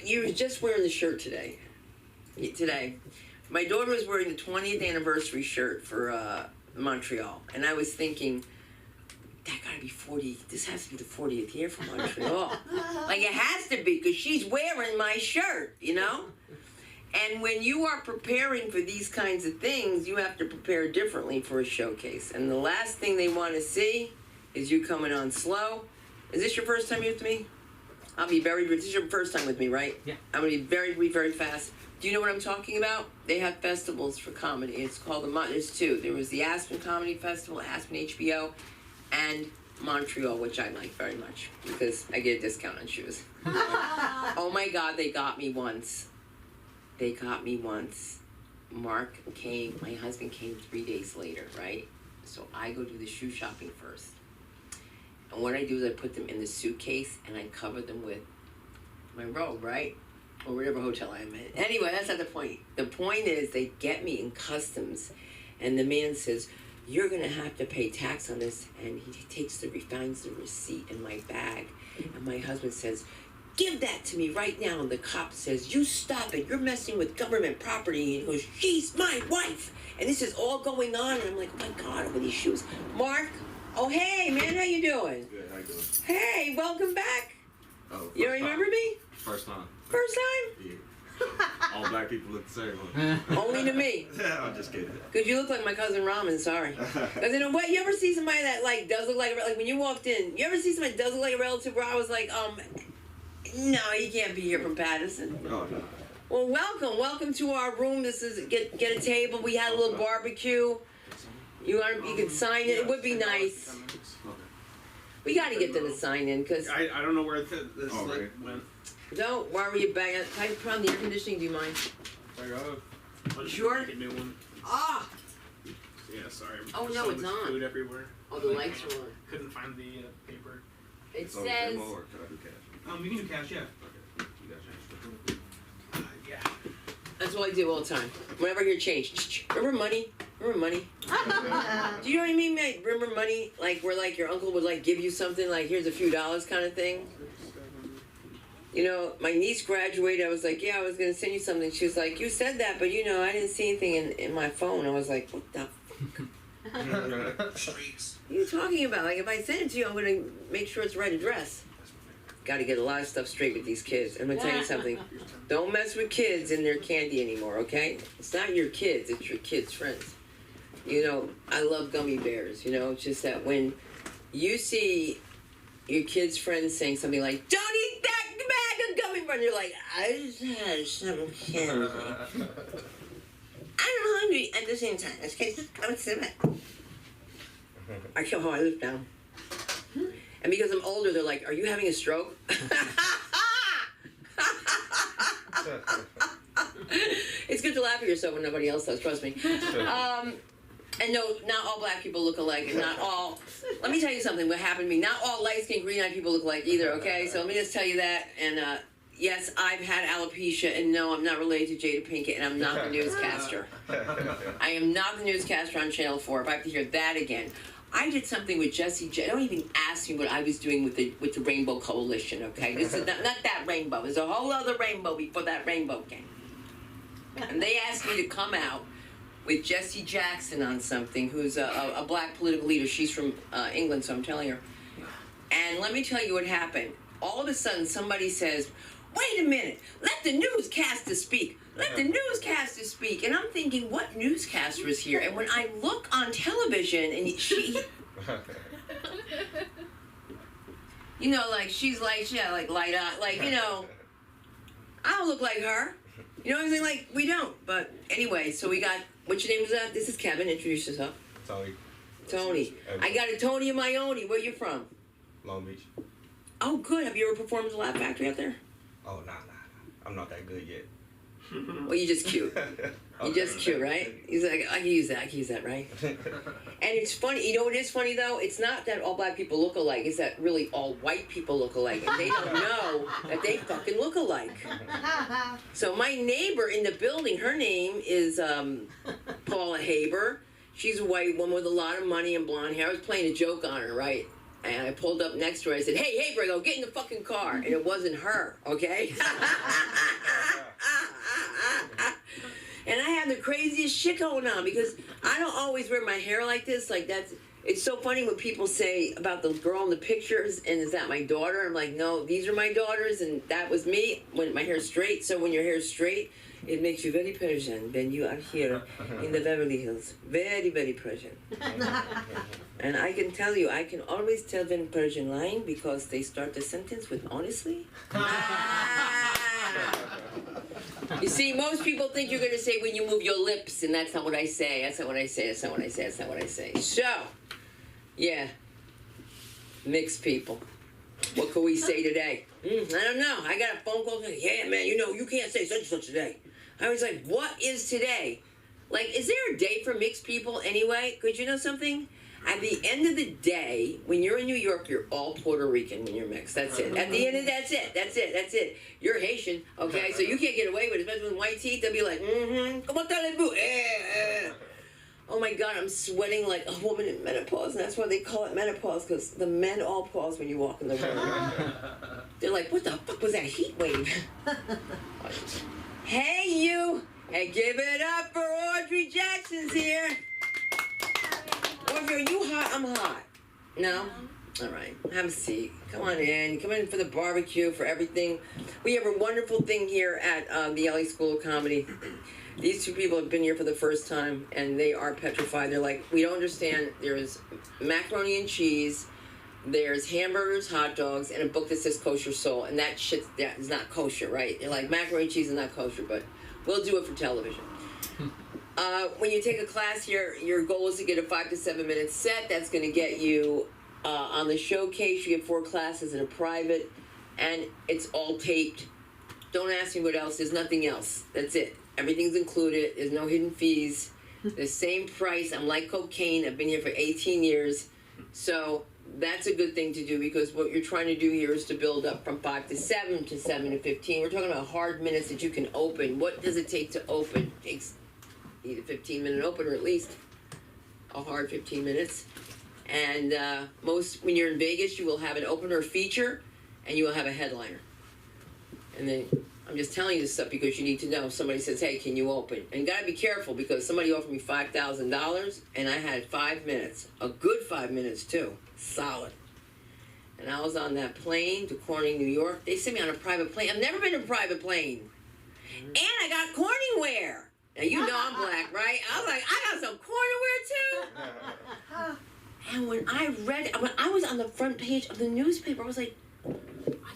You were just wearing the shirt today. My daughter was wearing the 20th anniversary shirt for Montreal, and I was thinking, that gotta be 40. This has to be the 40th year for Montreal. Like, it has to be, because she's wearing my shirt, you know? And when you are preparing for these kinds of things, you have to prepare differently for a showcase. And the last thing they want to see is you coming on slow. Is this your first time with me? I'll be this is your first time with me, right? Yeah. I'm going to be very fast. Do you know what I'm talking about? They have festivals for comedy. It's called there's two. There was the Aspen Comedy Festival, Aspen HBO, and Montreal, which I like very much because I get a discount on shoes. Oh my God, they got me once. Mark came, my husband came 3 days later, right? So I go do the shoe shopping first. And what I do is I put them in the suitcase and I cover them with my robe, right? Or whatever hotel I'm in. Anyway, that's not the point. The point is they get me in customs and the man says, you're gonna have to pay tax on this. And he finds the receipt in my bag. And my husband says, give that to me right now. And the cop says, you stop it. You're messing with government property. And he goes, she's my wife. And this is all going on. And I'm like, oh my God, over these shoes. Mark, oh, hey, man, how you doing? Good, how you doing? Hey, welcome back. Oh, You don't remember me? First time. First time? Yeah. All black people look the same. Only to me. I'm just kidding. Because you look like my cousin Ramen, sorry. Because in a way, you ever see somebody that, like, does look like when you walked in, you ever see somebody that does look like a relative where I was like, no, you can't be here from Patterson. Oh, no. Well, welcome to our room. This is, get a table. We had a little barbecue. You can sign it. It would be nice. We got to get them to sign in, because... I don't know where this right. went. Don't worry about it. Can I put on the air conditioning? Do you mind? Sure. Make a new one. Ah! Yeah, sorry. Oh, no, so it's much on. Food everywhere. Oh, the lights are on. Couldn't find the paper. It So says... demo or can I do cash? You can do cash, yeah. Okay. You got change. Yeah. That's what I do all the time. Whenever I hear change. Remember money? Remember money? Do you know what I mean, mate? Remember money? Like, where, like, your uncle would, like, give you something, like, here's a few dollars kind of thing? You know, my niece graduated. I was like, yeah, I was going to send you something. She was like, you said that, but, you know, I didn't see anything in my phone. I was like, what the fuck? What are you talking about? Like, if I send it to you, I'm going to make sure it's the right address. Got to get a lot of stuff straight with these kids. I'm going to tell you something. Don't mess with kids and their candy anymore, okay? It's not your kids. It's your kids' friends. You know, I love gummy bears, you know? It's just that when you see your kids' friends saying something like, don't eat that bag of gummy bears, you're like, I just had some candy. I'm hungry at the same time. Okay, just come and sit back. I come home, I live down. And because I'm older, they're like, are you having a stroke? It's good to laugh at yourself when nobody else does, trust me. And no, not all black people look alike, and not all, let me tell you something, what happened to me, not all light-skinned, green-eyed people look alike either, okay? So let me just tell you that, and yes, I've had alopecia, and no, I'm not related to Jada Pinkett, and I'm not the newscaster. I am not the newscaster on Channel 4, if I have to hear that again. I did something with Jesse J. Don't even ask me what I was doing with the Rainbow Coalition, okay? This is not that rainbow. There's a whole other rainbow before that rainbow came. And they asked me to come out with Jesse Jackson on something, who's a black political leader. She's from England, so I'm telling her. And let me tell you what happened. All of a sudden, somebody says, wait a minute, let the newscaster speak. Let the newscaster speak. And I'm thinking, what newscaster is here? And when I look on television, and she... You know, like, she's like, yeah, like, light up. Like, you know, I don't look like her. You know what I'm saying? Like, we don't. But anyway, so we got... What's your name is that? This is Kevin. Introduce yourself. Tony. Tony. I got a Tony of my own. Where you from? Long Beach. Oh, good. Have you ever performed at the Laugh Factory out there? Oh, nah. I'm not that good yet. Well, you're just cute. You're just cute, right? He's like, I can use that, right? And it's funny. You know what is funny, though? It's not that all black people look alike. It's that really all white people look alike. And they don't know that they fucking look alike. So my neighbor in the building, her name is Paula Haber. She's a white woman with a lot of money and blonde hair. I was playing a joke on her, right? And I pulled up next to her. I said, hey, Brigo, get in the fucking car. And it wasn't her, okay? And I have the craziest shit going on because I don't always wear my hair like this. Like it's so funny when people say about the girl in the pictures and is that my daughter? I'm like, no, these are my daughters and that was me when my hair's straight. So when your hair's straight, it makes you very Persian when you are here in the Beverly Hills. Very, very Persian. And I can tell you, I can always tell when Persian lying because they start the sentence with honestly. You see, most people think you're going to say when you move your lips, and that's not what I say. That's not what I say. That's not what I say. That's not what I say. So, yeah, mixed people. What could we say today? I don't know. I got a phone call saying, yeah, man, you know, you can't say such and such today. I was like, what is today? Like, is there a day for mixed people anyway? Because you know something? At the end of the day, when you're in New York, you're all Puerto Rican when you're mixed. That's it. At the end of that's it. You're Haitian, okay? So you can't get away with it. Especially with white teeth, they'll be like, Comment allez-vous? Oh my God, I'm sweating like a woman in menopause, and that's why they call it menopause, because the men all pause when you walk in the room. They're like, what the fuck was that heat wave? Hey, you! Hey, give it up for Audrey Jackson's here. Audrey, are you hot? I'm hot. No? All right. Have a seat. Come on in. Come in for the barbecue, for everything. We have a wonderful thing here at the LA School of Comedy. These two people have been here for the first time, and they are petrified. They're like, we don't understand. There's macaroni and cheese, there's hamburgers, hot dogs, and a book that says kosher soul, and that is not kosher, right? They're like, macaroni and cheese is not kosher, but we'll do it for television. When you take a class here, your goal is to get a 5 to 7 minute set. That's going to get you on the showcase. You get 4 classes in a private, and it's all taped. Don't ask me what else. There's nothing else. That's it. Everything's included. There's no hidden fees. The same price. I'm like cocaine. I've been here for 18 years. So that's a good thing to do because what you're trying to do here is to build up from 5 to 7 to 7 to 15. We're talking about hard minutes that you can open. What does it take to open? It takes need a 15-minute opener at least. A hard 15 minutes. And when you're in Vegas, you will have an opener feature and you will have a headliner. And then I'm just telling you this stuff because you need to know if somebody says, hey, can you open? And you gotta be careful because somebody offered me $5,000 and I had 5 minutes. A good 5 minutes too. Solid. And I was on that plane to Corning, New York. They sent me on a private plane. I've never been in a private plane. And I got Corningware. Now you know I'm black, right? I was like, I got some Corningware too. And when I was on the front page of the newspaper, I was like, I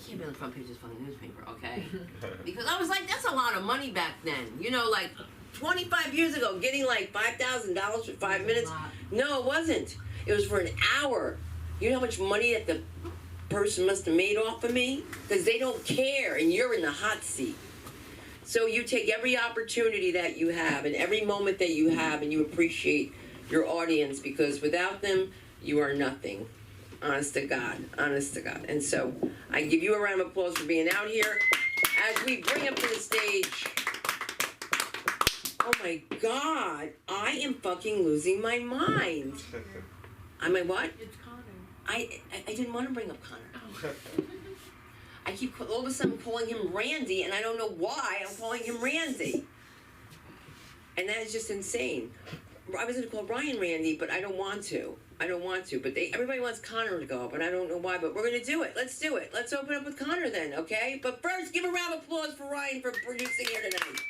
can't be on the front pages of the newspaper, okay? Because I was like, that's a lot of money back then. You know, like 25 years ago, getting like $5,000 for 5 minutes. No, it wasn't. It was for an hour. You know how much money that the person must have made off of me? Because they don't care, and you're in the hot seat. So you take every opportunity that you have and every moment that you have, and you appreciate your audience because without them, you are nothing. Honest to God. Honest to God. And so I give you a round of applause for being out here as we bring up to the stage. Oh my God. I am fucking losing my mind. I'm like, what? It's Connor. I didn't want to bring up Connor. I keep all of a sudden calling him Randy, and I don't know why I'm calling him Randy. And that is just insane. I was going to call Ryan Randy, but I don't want to. But everybody wants Connor to go up, and I don't know why, but we're going to do it. Let's do it. Let's open up with Connor then, okay? But first, give a round of applause for Ryan for producing here tonight.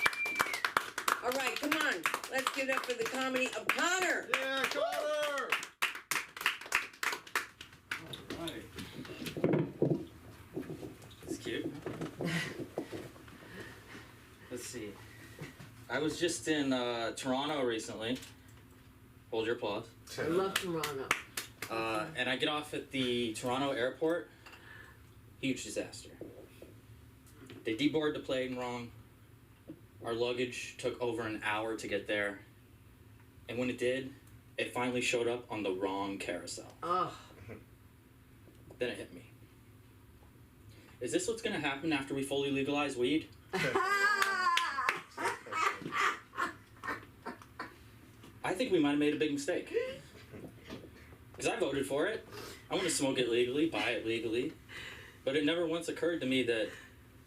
All right, come on. Let's give it up for the comedy of Connor. Yeah, Connor! All right. It's cute. Let's see. I was just in Toronto recently. Hold your applause. I love Toronto. And I get off at the Toronto airport. Huge disaster. They deboarded the plane wrong. Our luggage took over an hour to get there. And when it did, it finally showed up on the wrong carousel. Oh. Then it hit me. Is this what's going to happen after we fully legalize weed? I think we might have made a big mistake. Because I voted for it. I want to smoke it legally, buy it legally, but it never once occurred to me that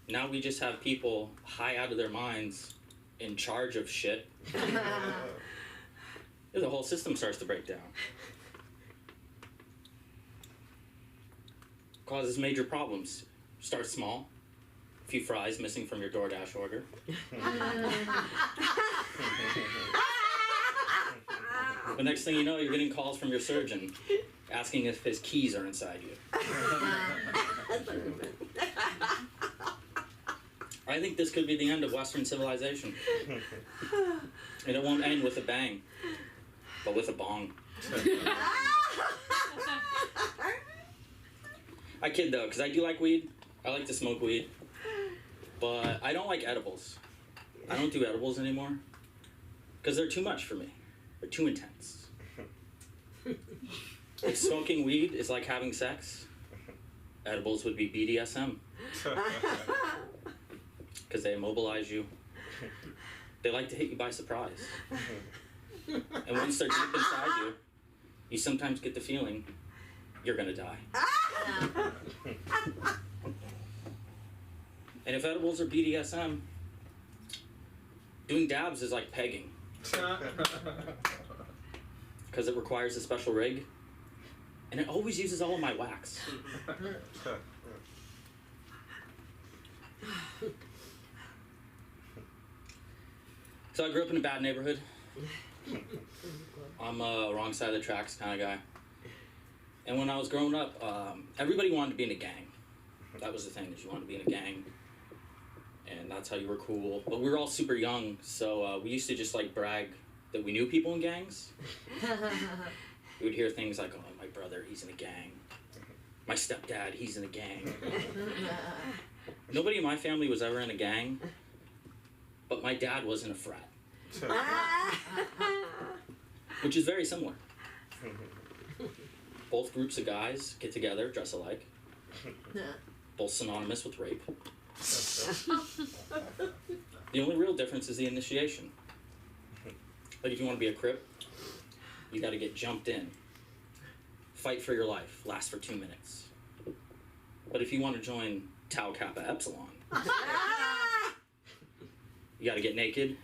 now we just have people high out of their minds in charge of shit. The whole system starts to break down. Causes major problems. Start small. A few fries missing from your DoorDash order. The next thing you know, you're getting calls from your surgeon asking if his keys are inside you. I think this could be the end of Western civilization. And it won't end with a bang, but with a bong. I kid though, because I do like weed. I like to smoke weed. But I don't like edibles. I don't do edibles anymore. Because they're too much for me. They're too intense. If smoking weed is like having sex, edibles would be BDSM. Because they immobilize you. They like to hit you by surprise. And once they're deep inside you, you sometimes get the feeling you're gonna die. And if edibles are BDSM, doing dabs is like pegging. Because it requires a special rig. And it always uses all of my wax. So I grew up in a bad neighborhood. I'm a wrong side of the tracks kind of guy. And when I was growing up, everybody wanted to be in a gang. That was the thing, is you wanted to be in a gang. And that's how you were cool. But we were all super young, so we used to just like brag that we knew people in gangs. We would hear things like, oh, my brother, he's in a gang. My stepdad, he's in a gang. Nobody in my family was ever in a gang, but my dad was in a frat. Which is very similar. Both groups of guys get together, dress alike. Both synonymous with rape. The only real difference is the initiation. Like if you want to be a Crip, you got to get jumped in. Fight for your life, last for 2 minutes. But if you want to join Tau Kappa Epsilon, you got to get naked,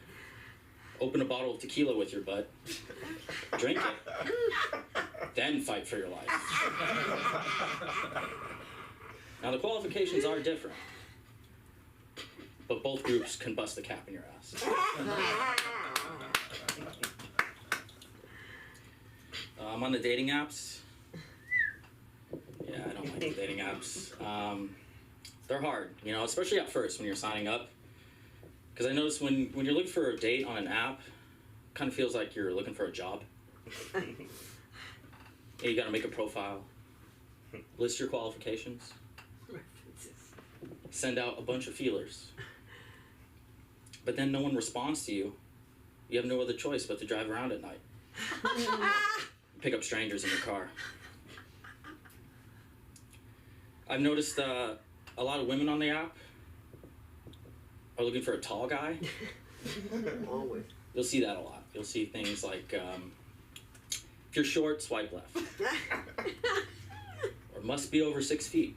open a bottle of tequila with your butt, drink it, then fight for your life. Now the qualifications are different, but both groups can bust the cap in your ass. I'm on the dating apps. Yeah, I don't like the dating apps. They're hard, you know, especially at first when you're signing up. Because I notice when you're looking for a date on an app, it kind of feels like you're looking for a job. You gotta make a profile, list your qualifications, send out a bunch of feelers. But then no one responds to you. You have no other choice but to drive around at night. Pick up strangers in your car. I've noticed a lot of women on the app are looking for a tall guy. Always. You'll see that a lot. You'll see things like, if you're short, swipe left. Or must be over 6 feet.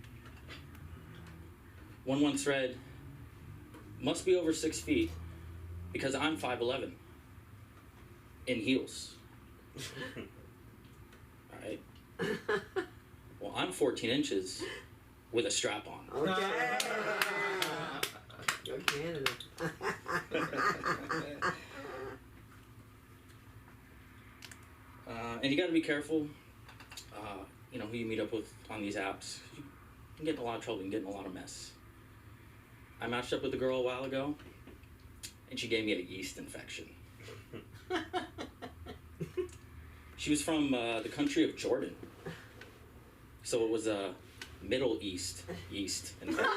One once read, must be over 6 feet because I'm 5'11", in heels. Alright? Well, I'm 14 inches with a strap on. Okay. Go Canada. And you got to be careful, you know, who you meet up with on these apps. You can get in a lot of trouble, you can get in a lot of mess. I matched up with a girl a while ago, and she gave me a yeast infection. She was from the country of Jordan, so it was a Middle East yeast infection.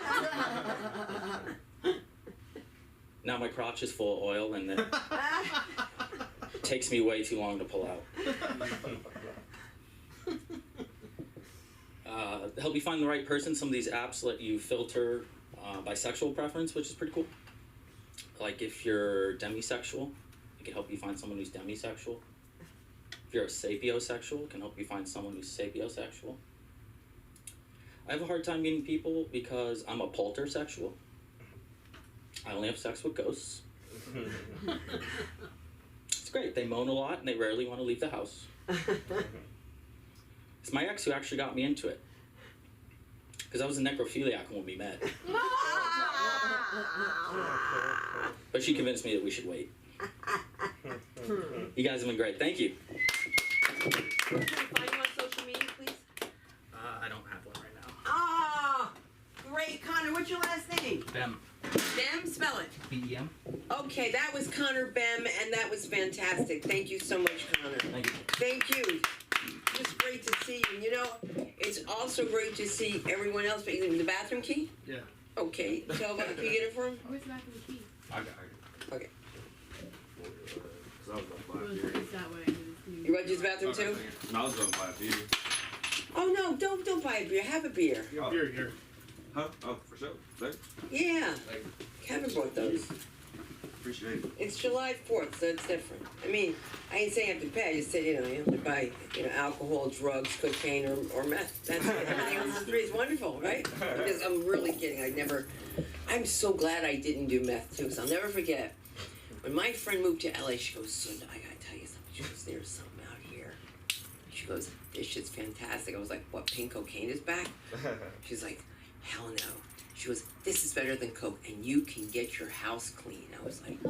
Now my crotch is full of oil, and it takes me way too long to pull out. To help you find the right person, some of these apps let you filter by sexual preference, which is pretty cool. Like if you're demisexual, it can help you find someone who's demisexual. If you're a sapiosexual, it can help you find someone who's sapiosexual. I have a hard time meeting people because I'm a poltersexual. I only have sex with ghosts. It's great. They moan a lot and they rarely want to leave the house. It's my ex who actually got me into it. Because I was a necrophiliac when we met. But she convinced me that we should wait. You guys have been great. Thank you. Can we find you on social media, please? I don't have one right now. Ah, great, Connor. What's your last name? Bem. Bem, spell it. B-E-M. Okay, that was Connor Bem, and that was fantastic. Thank you so much, Connor. Thank you. Thank you. Just great to see you. You know, it's also great to see everyone else. But the bathroom key? Yeah. Okay. Tell about can you get it for him? Where's the back of the key? I got it. Okay. Cause I was gonna buy a beer. It's that way. You want to use the bathroom too? No, I was gonna buy a beer. Oh no! Don't buy a beer. Have a beer. You have beer here. Huh? Oh, for sure. Thanks. Yeah. Kevin brought those. Appreciate it. It's July 4th, so it's different. I mean, I ain't saying you have to pay. I just said, you have to buy, alcohol, drugs, cocaine, or meth. That's it. Everything else is free. It's wonderful, right? Because I'm really kidding. I'm so glad I didn't do meth, too, because I'll never forget. When my friend moved to LA, she goes, Sunda, I gotta tell you something. She goes, there's something out here. She goes, this shit's fantastic. I was like, what, pink cocaine is back? She's like, hell no. She goes, this is better than coke, and you can get your house clean. I was like,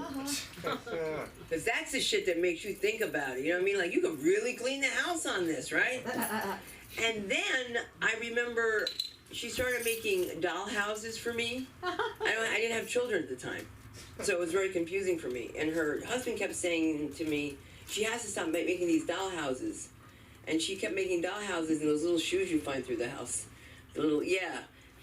because that's the shit that makes you think about it. You know what I mean? Like, you could really clean the house on this, right? And then I remember she started making doll houses for me. I didn't have children at the time, so it was very confusing for me. And her husband kept saying to me, she has to stop making these doll houses. And she kept making doll houses in those little shoes you find through the house.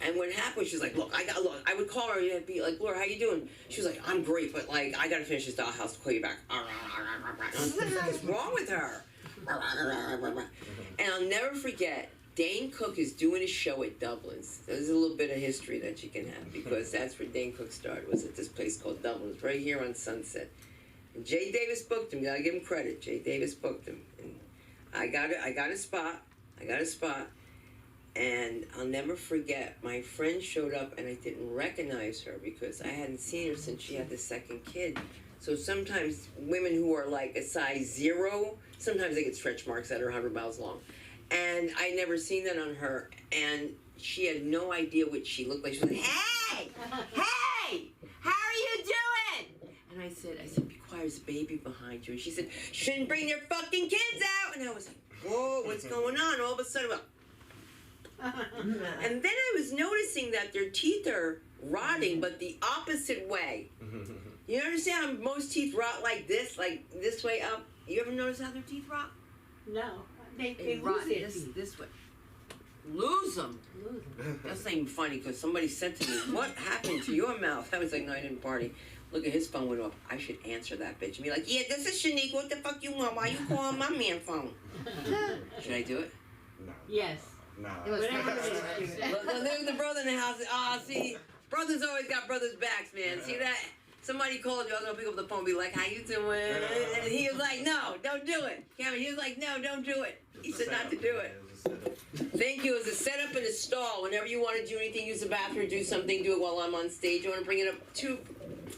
And what happened, she was like, look, I would call her and be like, Laura, how you doing? She was like, I'm great, but like, I gotta finish this dollhouse, I'll call you back. What's wrong with her? And I'll never forget, Dane Cook is doing a show at Dublin's. There's a little bit of history that you can have, because that's where Dane Cook started, was at this place called Dublin's, right here on Sunset. And Jay Davis booked him, gotta give him credit, Jay Davis booked him. And I got a spot. And I'll never forget, my friend showed up and I didn't recognize her because I hadn't seen her since she had the second kid. So sometimes women who are like a size 0, sometimes they get stretch marks that are 100 miles long. And I never seen that on her. And she had no idea what she looked like. She was like, hey, how are you doing? And I said, be quiet, there's a baby behind you. And she said, shouldn't bring their fucking kids out. And I was like, whoa, what's going on? All of a sudden, and then I was noticing that their teeth are rotting, but the opposite way. You understand how most teeth rot like this way up? You ever notice how their teeth rot? No. They rot lose their teeth. this way. Lose them? That's not even funny, because somebody said to me, what happened to your mouth? I was like, no, I didn't party. Look at his phone went off. I should answer that bitch and be like, yeah, this is Shanique. What the fuck you want? Why you calling my man phone? Should I do it? No. Yes. Nah. It was Look, there's the brother in the house. See, brothers always got brothers' backs, man. See that? Somebody called you, I was gonna pick up the phone and be like, how you doing? And he was like, no, don't do it. Cameron, he was like, no, don't do it. He said not to do it. Thank you. It was a setup in a stall. Whenever you want to do anything, use the bathroom, do something, do it while I'm on stage. I want to bring it up to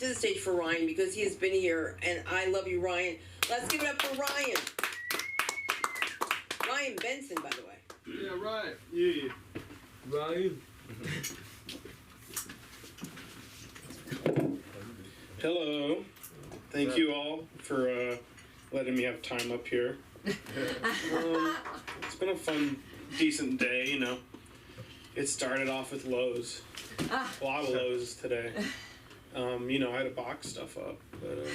the stage for Ryan, because he has been here, and I love you, Ryan. Let's give it up for Ryan. Ryan Benson, by the way. Yeah, right. Yeah. Ryan. Hello. Thank you all for letting me have time up here. It's been a fun, decent day, you know. It started off with lows. A lot of lows today. You know, I had to box stuff up. But,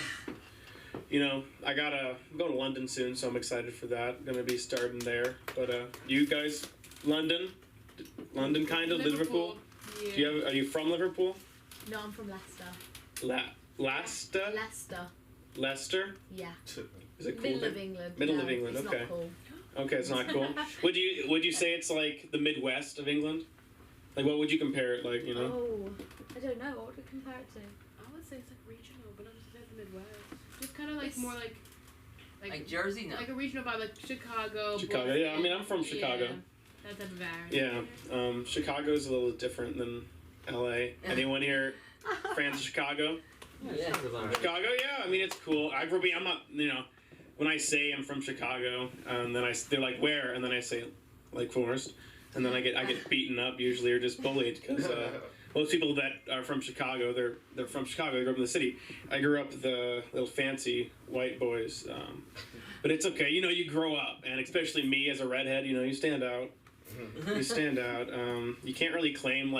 you know, I gotta go to London soon, so I'm excited for that. Gonna be starting there. But you guys, London kind of, Liverpool? Yeah. Are you from Liverpool? No, I'm from Leicester. Leicester? Leicester. Leicester? Yeah. Is it cool? Middle there? of England. Middle No, of England, it's okay. Not cool. Okay, it's not cool. Would you say it's like the Midwest of England? Like, what would you compare it like, you know? Oh, I don't know. What would we compare it to? I would say it's like regional, but I'm just saying the Midwest. Just kind of like It's more like Like Jersey? No. like a regional vibe, like Chicago. Chicago, Boston. yeah. I mean, I'm from Chicago. That's a very. Yeah. Chicago's a little different than LA. Anyone here fans of Chicago? Yeah. Chicago, yeah. I mean, it's cool. I'm not, when I say I'm from Chicago, and then they're like, where? And then I say, Lake Forest, and then I get beaten up usually or just bullied because most people that are from Chicago, they're from Chicago. They grew up in the city. I grew up with the little fancy white boys, but it's okay. You grow up, and especially me as a redhead, you stand out. You stand out. You can't really claim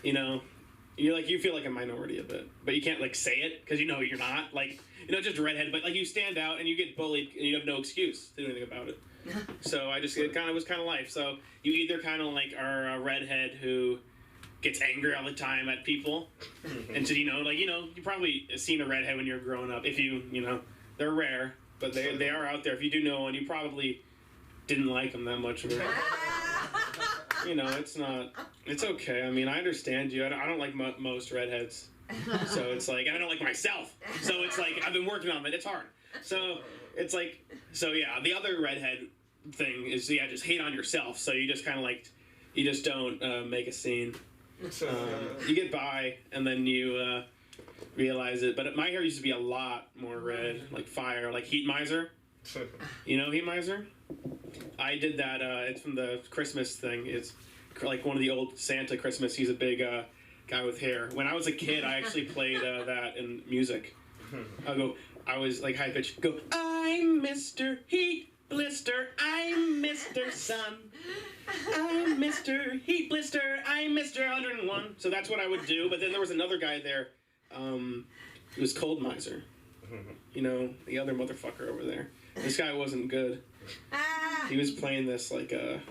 you feel like a minority a bit, but you can't say it because you're not just a redhead, but you stand out and you get bullied and you have no excuse to do anything about it. So it was kind of life. So you either kind of are a redhead who gets angry all the time at people, and so you probably seen a redhead when you're growing up. If they're rare, but they are out there. If you do know one, you probably didn't like them that much. It's okay. I mean, I understand you. I don't like most redheads. So it's I don't like myself. So it's I've been working on it. It's hard. So it's yeah, the other redhead thing is, just hate on yourself. So you just kind of you just don't make a scene. You get by and then you realize it. But my hair used to be a lot more red, like fire, like Heat Miser. Heat Miser? I did that. It's from the Christmas thing. It's one of the old Santa Christmas. He's a big guy with hair. When I was a kid, I actually played that in music. I was high pitched. Go, I'm Mr. Heat Blister. I'm Mr. Sun. I'm Mr. Heat Blister. I'm Mr. 101. So that's what I would do. But then there was another guy there. It was Cold Miser. The other motherfucker over there. This guy wasn't good. He was playing this like a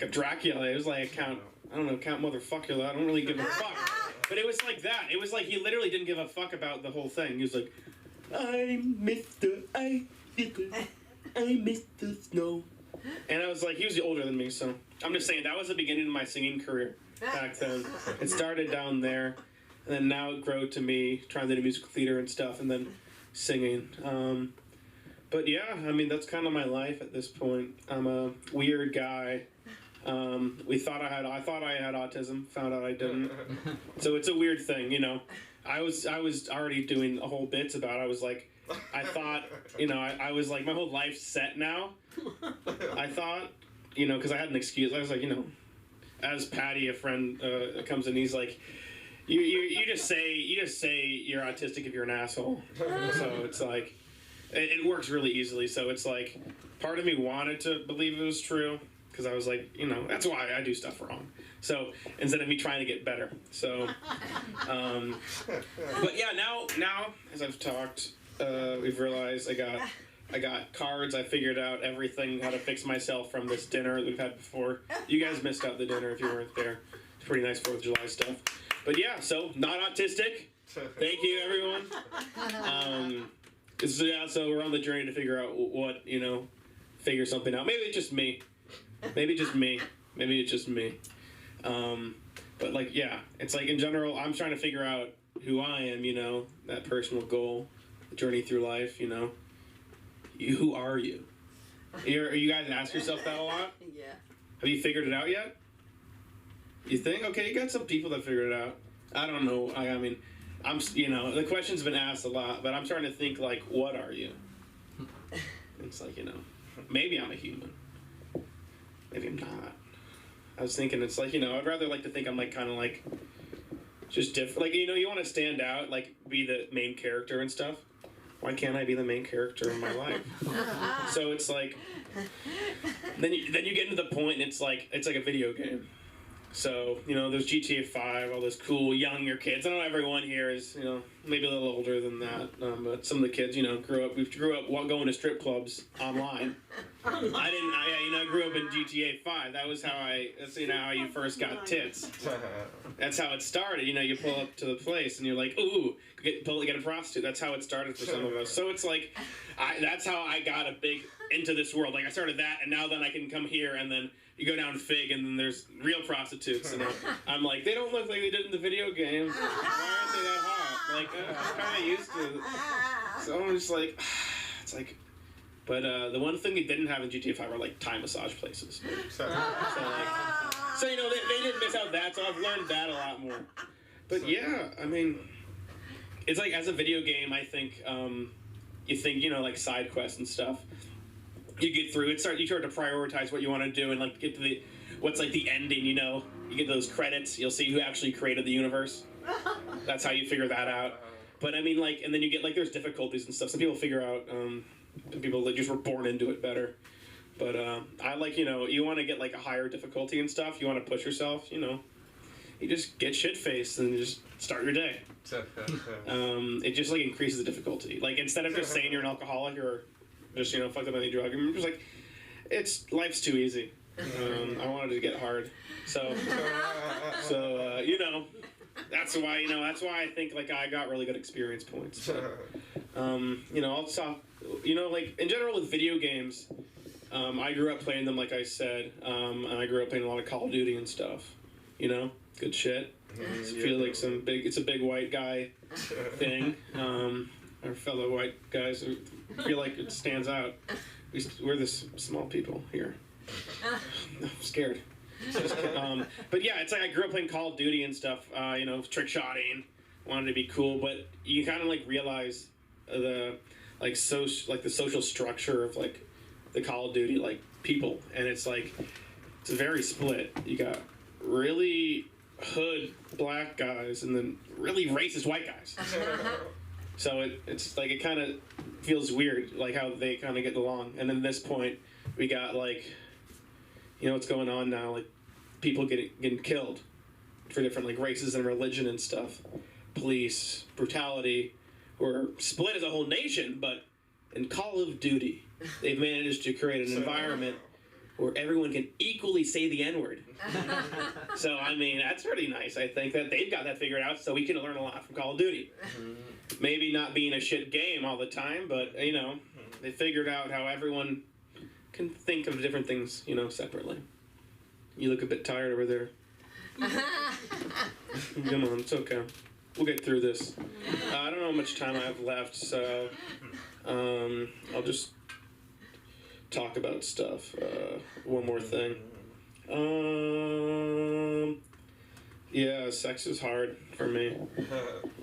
Dracula. It was like a Count Motherfuckula. I don't really give a fuck. But it was like that. It was he literally didn't give a fuck about the whole thing. He was like, I'm Mr. Snow. And I was he was older than me, so I'm just saying that was the beginning of my singing career back then. It started down there, and then now it grew to me trying to do musical theater and stuff, and then singing. But yeah, I mean, that's kind of my life at this point. I'm a weird guy. I thought I had autism, found out I didn't. So it's a weird thing, I was already doing whole bits about it. I was I thought, I was my whole life's set now. I thought, because I had an excuse. I was as Patty, a friend, comes in, he's you just say you're autistic if you're an asshole. So it's it works really easily. So it's part of me wanted to believe it was true because I was that's why I do stuff wrong. So instead of me trying to get better. So, but yeah, now as I've talked, we've realized I got cards. I figured out everything, how to fix myself from this dinner that we've had before. You guys missed out the dinner if you weren't there. It's pretty nice 4th of July stuff. But yeah, so not autistic. Thank you, everyone. So we're on the journey to figure out what, figure something out. Maybe it's just me. Maybe it's just me. But yeah, it's in general, I'm trying to figure out who I am, that personal goal, the journey through life, who are you? You guys ask yourself that a lot? Yeah. Have you figured it out yet? You think? Okay, you got some people that figured it out. I don't know. I mean, the question's been asked a lot, but I'm trying to think what are you? It's maybe I'm a human. Maybe I'm not. I was thinking it's I'd rather to think I'm kind of just different. You want to stand out, be the main character and stuff. Why can't I be the main character in my life? So it's then you get into the point and it's a video game. So, there's GTA 5, all those cool younger kids. I know everyone here is, maybe a little older than that. But some of the kids, we grew up going to strip clubs online. I grew up in GTA 5. That's how you first got tits. That's how it started. You pull up to the place and you're ooh, get a prostitute. That's how it started for some of us. So it's that's how I got into this world. I started that, and now then I can come here and then you go down Fig, and then there's real prostitutes, and I'm they don't look like they did in the video games. Why aren't they that hot? I'm kind of used to it. So I'm just it's But the one thing they didn't have in GTA 5 were like Thai massage places. So you know they didn't miss out that. So I've learned that a lot more. But yeah, I mean, it's like as a video game, I think you think, you know, like side quests and stuff. You get through it, you start to prioritize what you want to do and like get to the what's like the ending. You know, you get those credits. You'll see who actually created the universe. That's how you figure that out. But I mean, like, and then you get like there's difficulties and stuff. Some people figure out. People that just were born into it better. But I like, you know, you want to get like a higher difficulty and stuff. You want to push yourself, you know. You just get shit-faced and just start your day. It just like increases the difficulty. Like instead of just saying you're an alcoholic or just, you know, fucked up on any drug, you're just like, life's too easy. I wanted to get hard. So you know, that's why I think like I got really good experience points. You know, also, you know, like in general with video games, I grew up playing them, like I said, and I grew up playing a lot of Call of Duty and stuff. You know, good shit. I feel like it's a big white guy thing. Our fellow white guys feel like it stands out. We're this small people here. I'm scared. But yeah, it's like I grew up playing Call of Duty and stuff. You know, trick shotting, wanted to be cool, but you kind of like realize the the social structure of like the Call of Duty like people, and it's like it's very split. You got really hood black guys and then really racist white guys. So it's like it kind of feels weird, like how they kind of get along. And then this point, we got like, you know what's going on now, like people getting killed for different like races and religion and stuff, police brutality. We're split as a whole nation, but in Call of Duty, they've managed to create an environment where everyone can equally say the N-word. So, I mean, that's pretty nice. I think that they've got that figured out, so we can learn a lot from Call of Duty. Maybe not being a shit game all the time, but, you know, they figured out how everyone can think of different things, you know, separately. You look a bit tired over there. Come on, it's okay. We'll get through this. I don't know how much time I have left, so I'll just talk about stuff. One more thing. Yeah, sex is hard for me.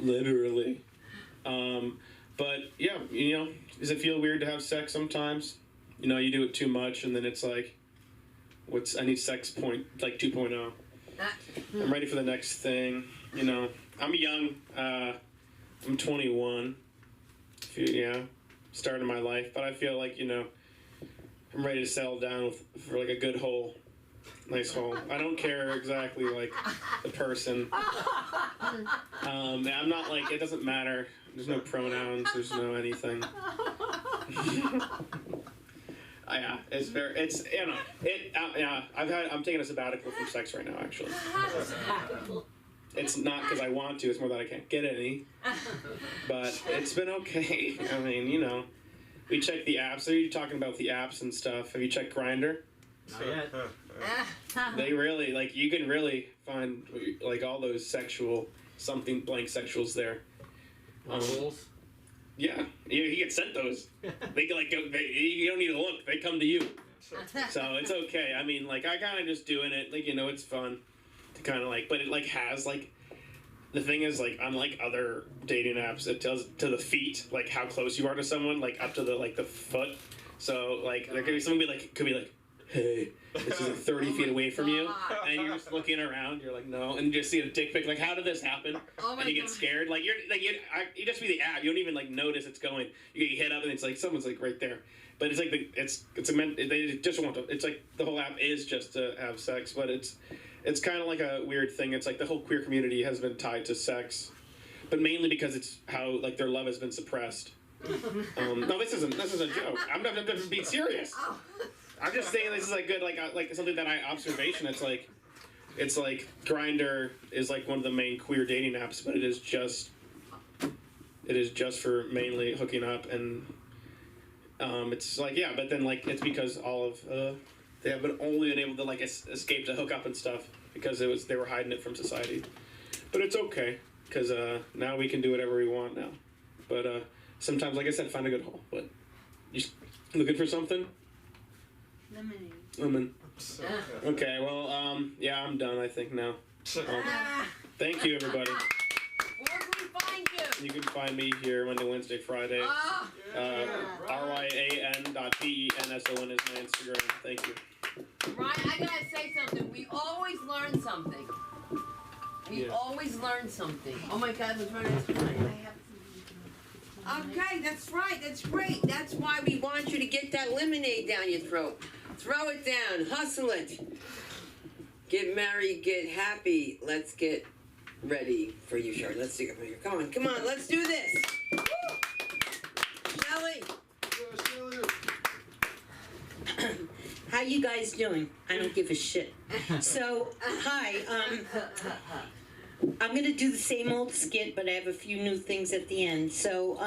Literally. But yeah, you know, does it feel weird to have sex sometimes? You know, you do it too much and then it's like, I need sex point, like 2.0. I'm ready for the next thing, you know. I'm young. I'm 21. Yeah, starting my life, but I feel like, you know, I'm ready to settle down for like a good hole, nice hole. I don't care exactly like the person. I'm not like, it doesn't matter. There's no pronouns. There's no anything. Yeah, you know, yeah. I'm taking a sabbatical from sex right now, actually. It's not because I want to, it's more that I can't get any. But it's been okay. I mean, you know, we check the apps. Are you talking about the apps and stuff? Have you checked Grindr? Not yet. They really, like, you can really find, like, all those something blank sexuals there. Rules. Yeah, you get sent those. They can, like, you don't need to look. They come to you. So it's okay. I mean, like, I kind of just doing it. Like, you know, it's fun. To kind of like, but it like has like, the thing is like unlike other dating apps, it tells to the feet like how close you are to someone, like up to the foot. So like there could be like, hey, this is like 30 feet away from you, and you're just looking around. You're like, no, and you just see a dick pic. Like, how did this happen? And you get scared. Like you just be the app. You don't even like notice it's going. You get hit up, and it's like someone's like right there. But it's like they just want to. It's like the whole app is just to have sex, but it's kind of like a weird thing. It's like the whole queer community has been tied to sex, but mainly because it's how like their love has been suppressed. No, this isn't a joke. I'm not being serious. I'm just saying this is like good, like something that observation. It's like Grindr is like one of the main queer dating apps, but it is just for mainly hooking up, and it's like, yeah, but then like it's because all of they have only been able to like escape to hook up and stuff because they were hiding it from society. But it's okay because now we can do whatever we want now. But sometimes, like I said, find a good hole. But Looking for something? Lemonade. Lemon. Okay, well, yeah, I'm done, I think, now. Thank you, everybody. Where can we find you? You can find me here Monday, Wednesday, Friday. RYAN.PENSON is my Instagram. Thank you. Ryan, I gotta say something. We always learn something. We always learn something. Oh my God, let's run out of time. Okay, that's right. That's great. That's why we want you to get that lemonade down your throat. Throw it down. Hustle it. Get married. Get happy. Let's get ready for you, Shari. Let's do it. Come on. Come on. Let's do this. Woo! Shelly. How you guys doing? I don't give a shit. So, hi. I'm gonna do the same old skit, but I have a few new things at the end. So,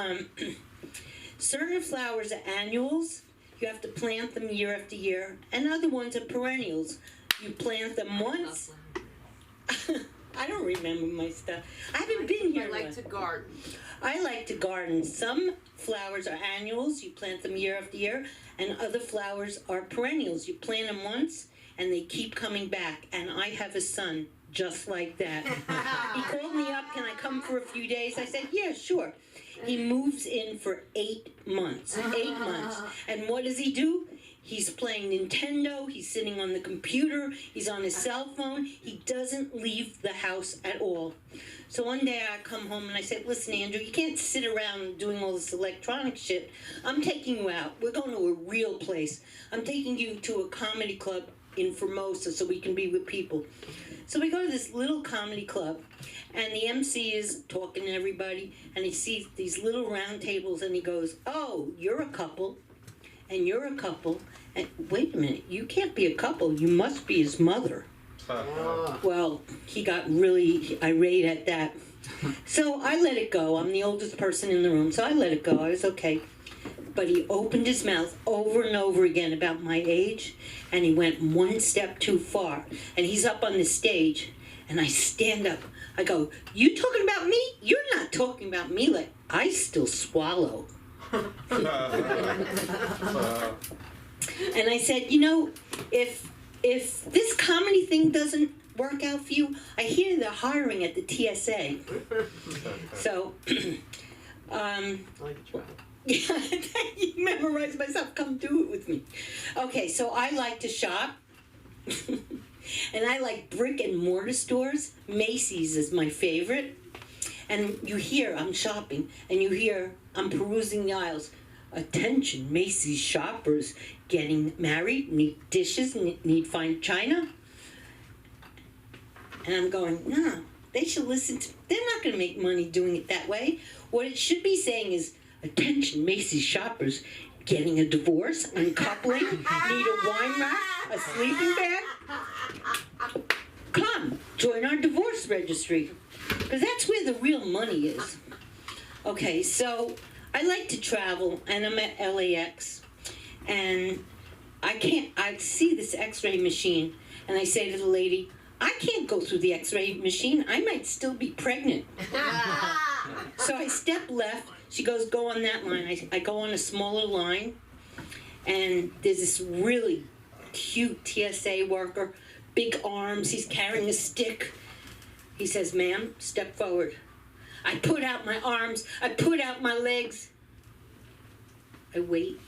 certain flowers are annuals. You have to plant them year after year, and other ones are perennials. You plant them once. I don't remember my stuff. I haven't been here. I like to garden. I like to garden. Some flowers are annuals. You plant them year after year, and other flowers are perennials. You plant them once, and they keep coming back. And I have a son just like that. He called me up, can I come for a few days? I said, yeah, sure. He moves in for 8 months. 8 months. And what does he do? He's playing Nintendo, he's sitting on the computer, he's on his cell phone. He doesn't leave the house at all. So one day I come home and I said, listen, Andrew, you can't sit around doing all this electronic shit. I'm taking you out. We're going to a real place. I'm taking you to a comedy club in Formosa so we can be with people. So we go to this little comedy club, and the MC is talking to everybody, and he sees these little round tables, and he goes, oh, you're a couple, and you're a couple, and wait a minute, you can't be a couple, you must be his mother. Well, he got really irate at that. So I let it go. I'm the oldest person in the room, so I let it go. I was okay. But he opened his mouth over and over again about my age, and he went one step too far. And he's up on the stage, and I stand up. I go, you talking about me? You're not talking about me. Like, I still swallow. And I said, you know, if this comedy thing doesn't work out for you, I hear they're hiring at the TSA. So, I like to try. yeah, you memorize myself. Come do it with me. Okay, so I like to shop. And I like brick and mortar stores. Macy's is my favorite. And you hear I'm shopping, and you hear I'm perusing the aisles. Attention, Macy's shoppers getting married, need dishes, need fine china. And I'm going, no, they should listen to, they're not going to make money doing it that way. What it should be saying is, attention, Macy's shoppers getting a divorce, uncoupling, need a wine rack, a sleeping bag. Come, join our divorce registry, because that's where the real money is. Okay, so I like to travel, and I'm at LAX, and I see this x-ray machine, and I say to the lady, I can't go through the x-ray machine, I might still be pregnant. So I step left, she goes, go on that line. I go on a smaller line, and there's this really cute TSA worker, big arms, he's carrying a stick. He says, ma'am, step forward. I put out my arms, I put out my legs. I wait.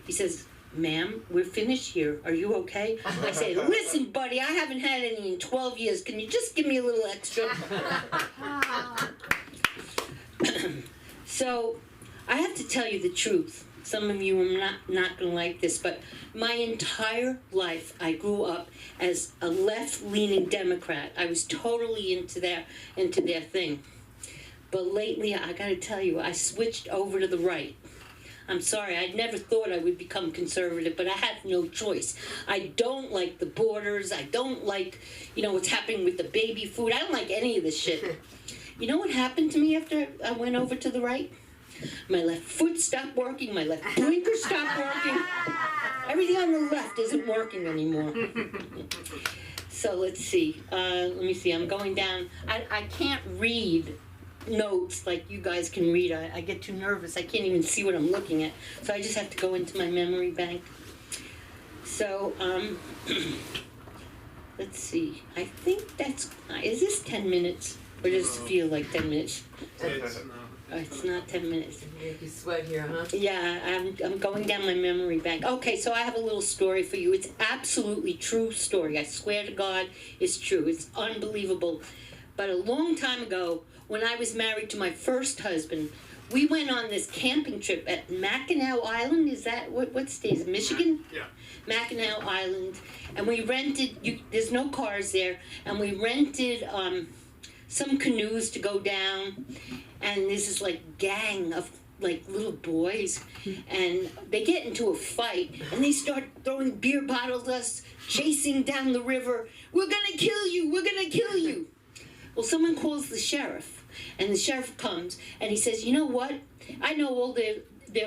He says, ma'am, we're finished here. Are you okay? I say, listen, buddy, I haven't had any in 12 years. Can you just give me a little extra? So, I have to tell you the truth. Some of you are not going to like this, but my entire life I grew up as a left-leaning Democrat. I was totally into their thing. But lately, I got to tell you, I switched over to the right. I'm sorry, I never thought I would become conservative, but I had no choice. I don't like the borders. I don't like, what's happening with the baby food. I don't like any of this shit. You know what happened to me after I went over to the right? My left foot stopped working. My left blinker stopped working. Everything on the left isn't working anymore. So let's see. Let me see. I'm going down. I can't read notes like you guys can read. I get too nervous. I can't even see what I'm looking at. So I just have to go into my memory bank. So, let's see. I think that's, is this 10 minutes? Or does it feel like 10 minutes? It's not 10 minutes. Make you sweat here, huh? Yeah, I'm going down my memory bank. Okay, so I have a little story for you. It's absolutely true story. I swear to God, it's true. It's unbelievable. But a long time ago, when I was married to my first husband, we went on this camping trip at Mackinac Island. Is that, what state is it, Michigan? Yeah. Mackinac Island. And we rented, there's no cars there, and we rented some canoes to go down. And this is like gang of like little boys, and they get into a fight, and they start throwing beer bottles at us, chasing down the river. We're gonna kill you, we're gonna kill you. Well, someone calls the sheriff, and the sheriff comes, and he says, you know what? I know all their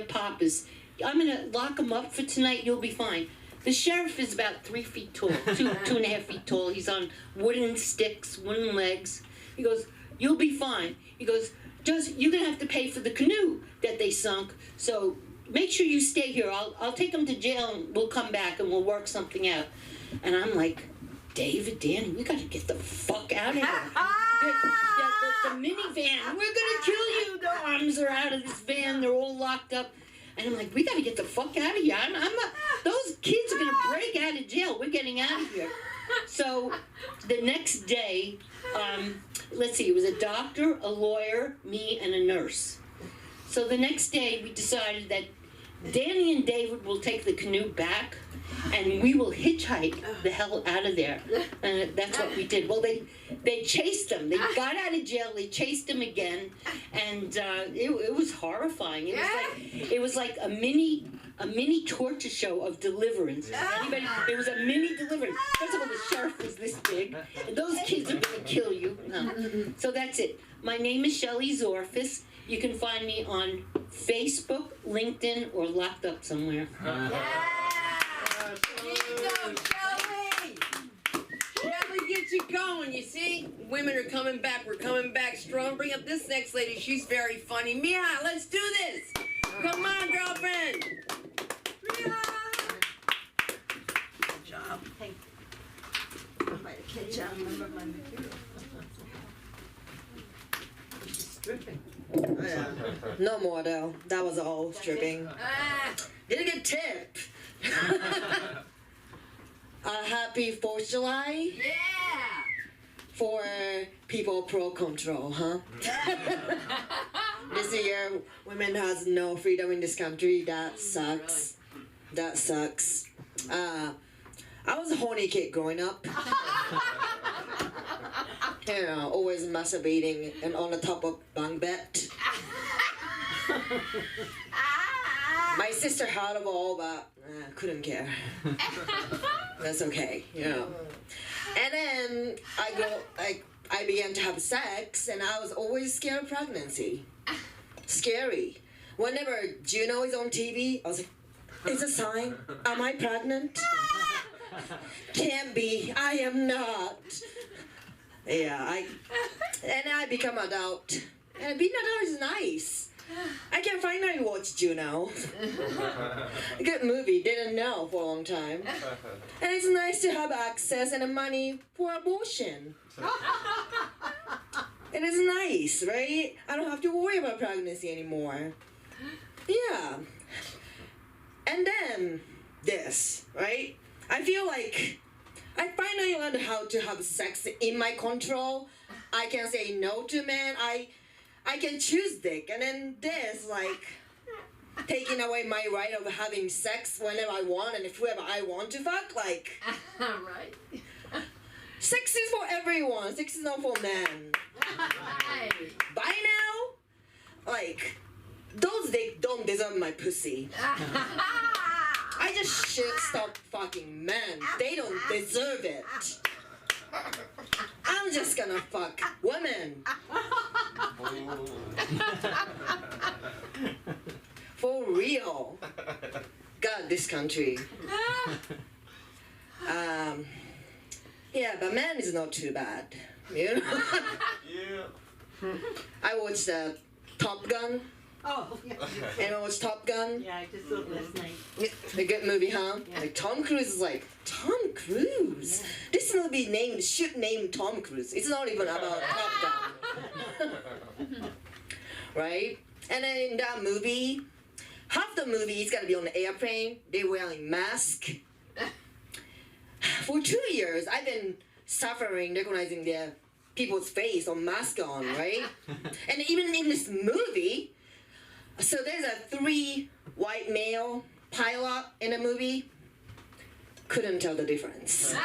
papas. I'm gonna lock them up for tonight, you'll be fine. The sheriff is about 3 feet tall, 2.5 feet tall. He's on wooden sticks, wooden legs. He goes, you'll be fine. He goes, you're gonna have to pay for the canoe that they sunk, so make sure you stay here. I'll take them to jail and we'll come back and we'll work something out. And I'm like, David, Danny, we gotta get the fuck out of here. The minivan, we're gonna kill you. The arms are out of this van, they're all locked up. And I'm like, we gotta get the fuck out of here. Those kids are gonna break out of jail. We're getting out of here. So the next day, let's see, it was a doctor, a lawyer, me, and a nurse. So the next day we decided that Danny and David will take the canoe back and we will hitchhike the hell out of there. And that's what we did. Well, they chased them. They got out of jail, they chased them again, and it was horrifying. It was like a mini torture show of deliverance. It was a mini deliverance. First of all, the sheriff was this big, and those kids are gonna kill you. No. So that's it. My name is Shelley Zorfis. You can find me on Facebook, LinkedIn, or locked up somewhere. There you go, Shelley! Shelley gets you going, you see? Women are coming back. We're coming back strong. Bring up this next lady. She's very funny. Mia, let's do this. Come on, girlfriend. Mia! Good job. Thank you. I'm by the kitchen. I remember my material. Stripping. No more though. That was all stripping. Didn't get tip. Happy 4th of July Yeah! for people pro control, huh? This year, women has no freedom in this country. That sucks. That sucks. I was a horny kid growing up. You know, always masturbating and on the top of bunk bed. My sister heard of all, but couldn't care. That's okay, you know. And then I began to have sex, and I was always scared of pregnancy. Scary. Whenever Juno is on TV, I was like, it's a sign. Am I pregnant? Can't be. I am not. Yeah, and I become adult. And being adult is nice. I can finally watch Juno. A good movie, didn't know for a long time. And it's nice to have access and money for abortion. It is nice, right? I don't have to worry about pregnancy anymore. Yeah. And then this, right? I feel like I finally learned how to have sex in my control. I can say no to men. I can choose dick. And then this, like, taking away my right of having sex whenever I want and whoever I want to fuck, like. Right. Sex is for everyone. Sex is not for men. Right. By now, like, those dick don't deserve my pussy. I just should stop fucking men. They don't deserve it. I'm just gonna fuck women. For real. God, this country. Yeah, but man is not too bad. You know? Yeah. I watched Top Gun. Oh, yeah. Anyone watch Top Gun? Yeah, I just saw it last night. A good movie, huh? Yeah. Like Tom Cruise is like, Tom Cruise? This movie should name Tom Cruise. It's not even about Top Gun. Right? And then in that movie, half the movie is gonna be on the airplane. They're wearing masks. For 2 years, I've been suffering recognizing their people's face on mask on, right? And even in this movie, so there's a 3 white male pilot in the movie. Couldn't tell the difference.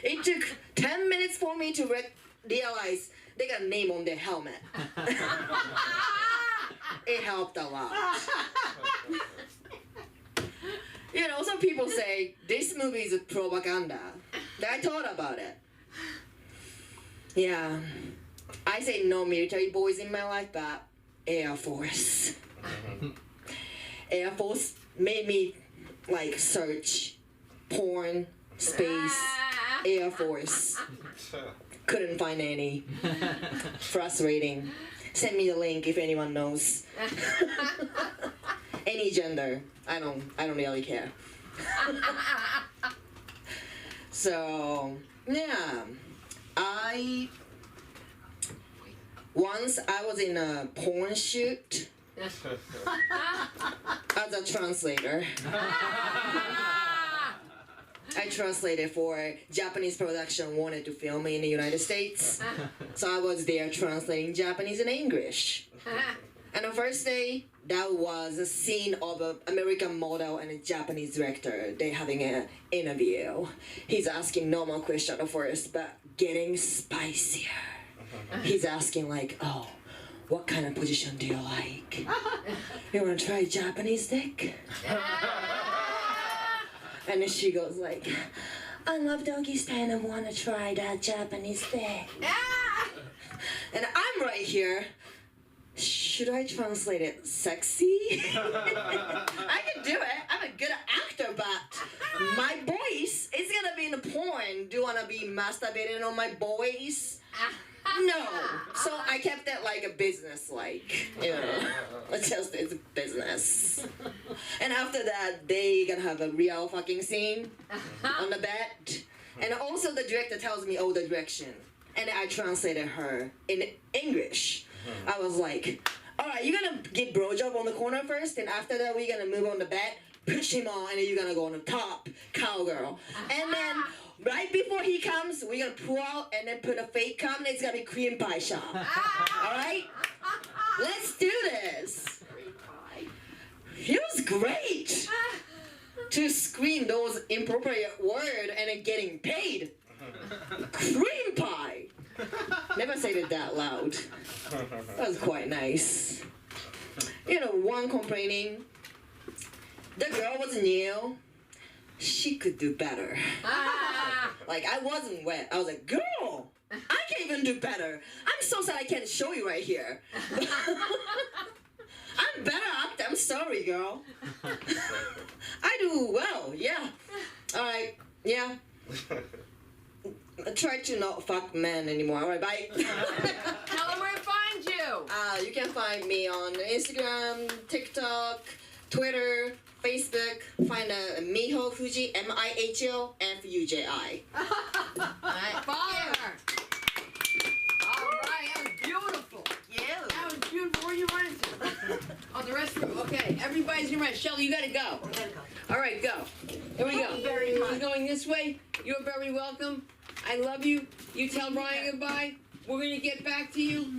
It took 10 minutes for me to realize they got a name on their helmet. It helped a lot. You know, some people say this movie is a propaganda. I thought about it. Yeah, I say no military boys in my life, but Air Force. Air Force made me like search porn, space, Air Force. Couldn't find any. Frustrating. Send me the link if anyone knows. Any gender. I don't really care. So yeah. Once I was in a porn shoot as a translator. I translated for Japanese production wanted to film in the United States. So I was there translating Japanese and English. And the first day, that was a scene of an American model and a Japanese director. They having an interview. He's asking normal question at first, but getting spicier. He's asking like, oh, what kind of position do you like? You wanna try Japanese dick? And then she goes like, I love doggy style and wanna try that Japanese dick. And I'm right here. Should I translate it sexy? I can do it. I'm a good actor, but my voice is gonna be in the porn. Do you wanna be masturbating on my voice? No. So I kept it like a business, like, you know. It's a business. And after that, they gonna have a real fucking scene on the bed. And also the director tells me all the direction. And I translated her in English. I was like, all right, you're gonna get blowjob on the corner first, and after that, we're gonna move on the bed, push him on, and then you're gonna go on the top, cowgirl. And then, right before he comes, we're gonna pull out and then put a fake cum, and it's gonna be cream pie shop. All right? Let's do this. It was great to scream those inappropriate words and then getting paid. Cream pie. Never said it that loud. That was quite nice. You know, one complaining. The girl was new. She could do better. Like, I wasn't wet. I was like, girl, I can even do better. I'm so sad I can't show you right here. I'm better actor. I'm sorry, girl. I do well, yeah. All right, yeah. I try to not fuck men anymore. All right, bye. Tell them where to find you. You can find me on Instagram, TikTok, Twitter, Facebook. Find Miho Fuji, MIHO FUJI. Alright, follow her. Alright, that was beautiful. Yeah. That was beautiful. Where you running to? Oh, the restroom. Okay, everybody's in rest. Shelly, you gotta go. All right, go. Here we go. We're going this way. You're very welcome. I love you. You tell Brian goodbye. We're gonna get back to you.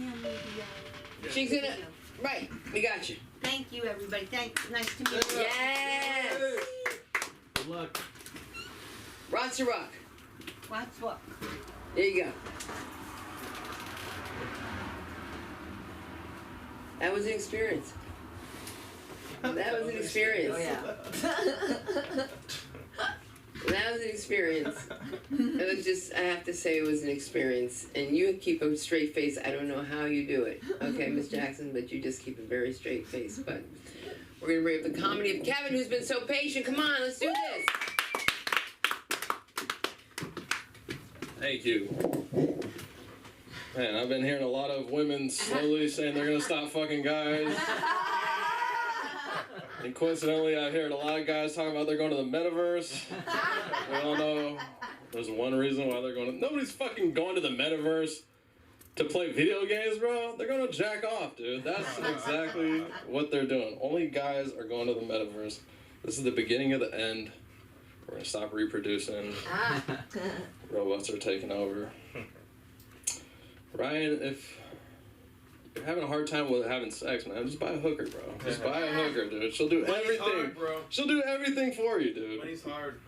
She's gonna. Right, we got you. Thank you, everybody. Thanks. Nice to meet you. Yes. Good luck. Rotsa Rock. What's what? There you go. That was an experience. That was an experience. Oh, yeah. That was an experience. It was just, I have to say it was an experience. And you keep a straight face. I don't know how you do it, okay, Miss Jackson, but you just keep a very straight face. But we're going to bring up the comedy of Kevin, who's been so patient. Come on, let's do this. Thank you. Man, I've been hearing a lot of women slowly saying they're gonna stop fucking guys. And coincidentally, I heard a lot of guys talking about they're going to the metaverse. We all know there's one reason why they're going to... Nobody's fucking going to the metaverse to play video games, bro. They're going to jack off, dude. That's exactly what they're doing. Only guys are going to the metaverse. This is the beginning of the end. We're going to stop reproducing. Robots are taking over. Ryan, if you're having a hard time with having sex, man, just buy a hooker, bro. Just buy a hooker, dude. She'll do everything. Hard, bro. She'll do everything for you, dude. Money's hard.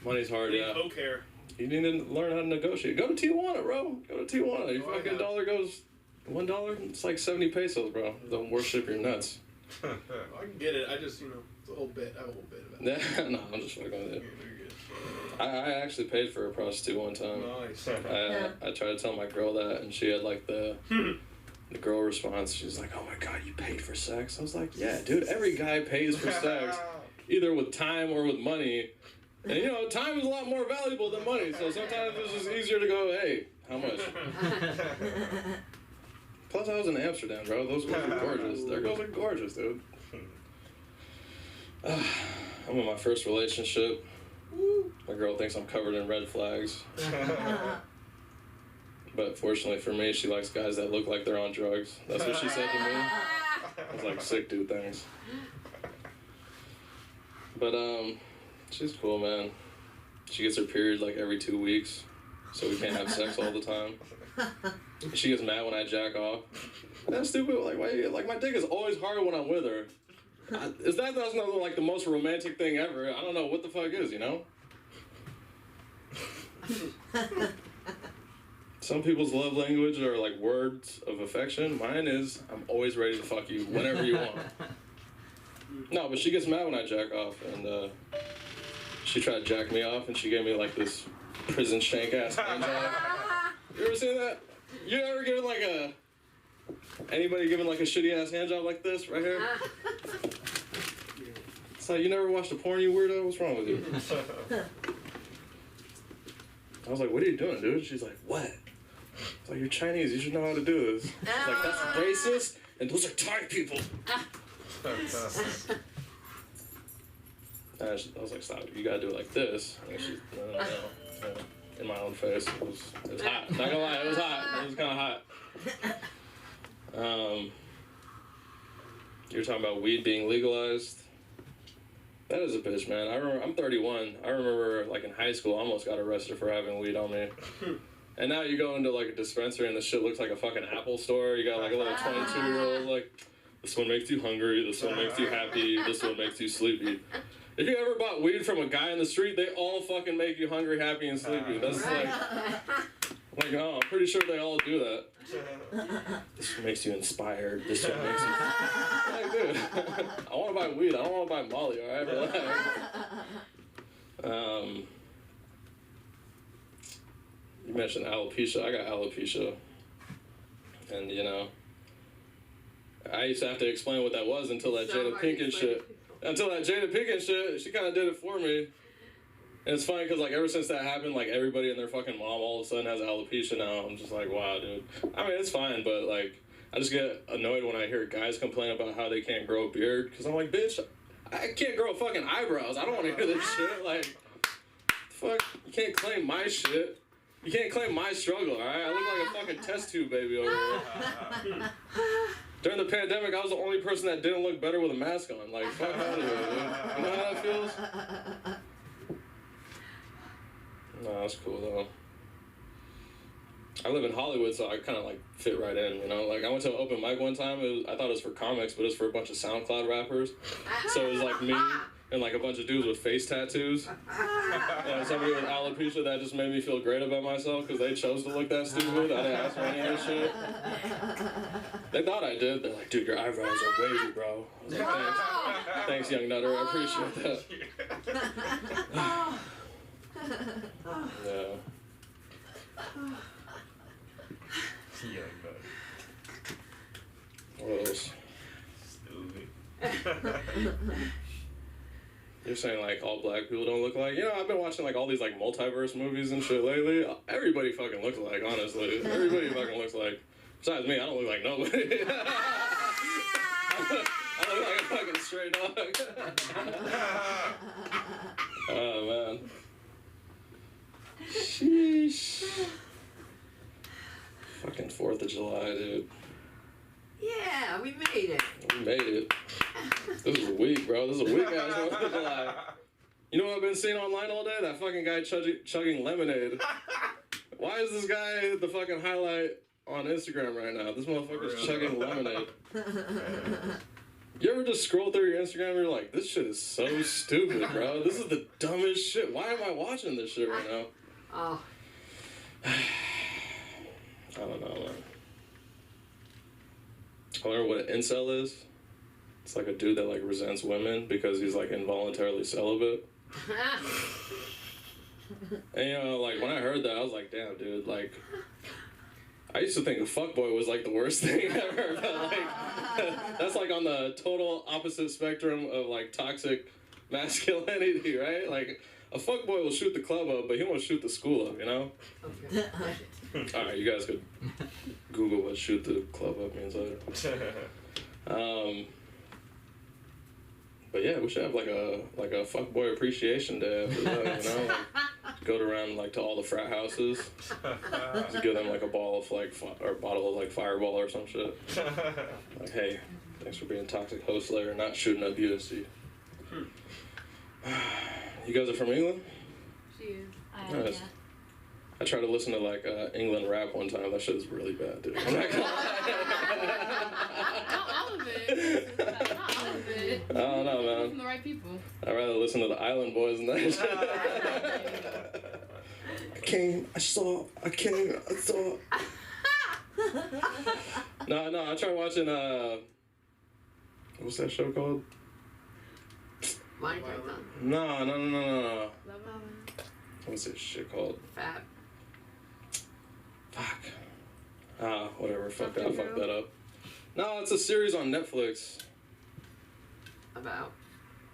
Money's hard, yeah. Folk hair. You need to learn how to negotiate. Go to Tijuana, bro. Go to Tijuana. Your fucking dollar goes $1. It's like 70 pesos, bro. Don't worship your nuts. I can get it. I just, it's a whole bit. I have a whole bit of it. No, I'm just fucking with you. I actually paid for a prostitute one time. Nice. I tried to tell my girl that, and she had like the girl response. She's like, "Oh my god, you paid for sex?" I was like, "Yeah, dude. Every guy pays for sex, either with time or with money. And time is a lot more valuable than money. So sometimes it's just easier to go, hey, how much?" Plus, I was in Amsterdam, bro. Those girls are gorgeous. Their girls are gorgeous, dude. I'm in my first relationship. My girl thinks I'm covered in red flags. But fortunately for me, she likes guys that look like they're on drugs. That's what she said to me. I was like, sick dude, thanks. But, she's cool, man. She gets her period like every 2 weeks, so we can't have sex all the time. She gets mad when I jack off. That's stupid. Like, why? Like, my dick is always hard when I'm with her. That's not like the most romantic thing ever. I don't know what the fuck is, Some people's love language are like words of affection. Mine is, I'm always ready to fuck you whenever you want. No, but she gets mad when I jack off, and she tried to jack me off, and she gave me like this prison shank ass hand job. You ever seen that? You ever given like anybody giving like a shitty ass hand job like this right here? It's like, you never watched a porn, you weirdo? What's wrong with you? I was like, what are you doing, dude? She's like, what? It's like, you're Chinese, you should know how to do this. It's like, that's racist, and those are Thai people. I was like, stop, you gotta do it like this. And she's, no. In my own face. It was hot. Not gonna lie, it was hot. It was kind of hot. You're talking about weed being legalized. That is a bitch, man. I remember, I'm 31. I remember, like, in high school, I almost got arrested for having weed on me. And now you go into, like, a dispensary and the shit looks like a fucking Apple store. You got, like, a little 22-year-old, like, this one makes you hungry, this one makes you happy, this one makes you sleepy. If you ever bought weed from a guy in the street, they all fucking make you hungry, happy, and sleepy. That's like, oh, I'm pretty sure they all do that. This one makes you inspired. This one makes you... Like, dude, I want to buy weed. I don't want to buy Molly, all right? Relax. You mentioned alopecia. I got alopecia. And, I used to have to explain what that was until that Jada Pinkett shit. Until that Jada Pinkett shit, she kind of did it for me. And it's funny because, like, ever since that happened, like, everybody and their fucking mom all of a sudden has alopecia now. I'm just like, wow, dude. I mean, it's fine, but, like, I just get annoyed when I hear guys complain about how they can't grow a beard. Because I'm like, bitch, I can't grow fucking eyebrows. I don't want to hear this shit. Like, fuck, you can't claim my shit. You can't claim my struggle, all right? I look like a fucking test tube baby over here. During the pandemic, I was the only person that didn't look better with a mask on. Like, fuck out of here, dude. You know how that feels? No, that's cool, though. I live in Hollywood, so I kind of, like, fit right in, Like, I went to an open mic one time. I thought it was for comics, but it was for a bunch of SoundCloud rappers. So it was, like, me and, like, a bunch of dudes with face tattoos. And somebody with alopecia that just made me feel great about myself because they chose to look that stupid. I didn't ask for any of that shit. They thought I did. They're like, dude, your eyebrows are wavy, bro. I was like, thanks. Thanks, young nutter. I appreciate that. Yeah. What else? You're saying like all black people don't look alike? You know, I've been watching like all these like multiverse movies and shit lately. Everybody fucking looks alike, honestly. Everybody fucking looks alike. Besides me, I don't look like nobody. I look like a fucking stray dog. Oh man. Sheesh. Fucking 4th of July, dude. Yeah, we made it. We made it. This is a week, bro. This is a week ass 4th of July. You know what I've been seeing online all day? That fucking guy chugging lemonade. Why is this guy the fucking highlight on Instagram right now? This motherfucker's chugging lemonade. You ever just scroll through your Instagram and you're like, this shit is so stupid, bro. This is the dumbest shit. Why am I watching this shit right now? Oh. I don't know, man. I wonder what an incel is. It's like a dude that like resents women because he's like involuntarily celibate. And you know, like when I heard that, I was like, damn, dude, like I used to think a fuckboy was like the worst thing ever, but like that's like on the total opposite spectrum of like toxic masculinity, right? Like a fuckboy will shoot the club up, but he won't shoot the school up, you know? Okay. Alright, you guys could Google what shoot the club up means later. But yeah, we should have like a fuckboy appreciation day after that, you know? Like, go around like to all the frat houses, just give them like a ball of like or a bottle of like Fireball or some shit. Like, hey, thanks for being toxic host layer, not shooting up USC. You guys are from England? She is. Nice. Yeah. I tried to listen to like England rap one time. That shit is really bad, dude. I'm not gonna lie. Not all of it. Not all of it. I don't know, man. From the right people. I'd rather listen to the Island Boys than that shit. I came, I saw. No, I tried watching, what's that show called? Monty Python. No. Love Island. What's this shit called? Fab. Fuck. Whatever. Fuck that. I fucked that up. No, it's a series on Netflix. About?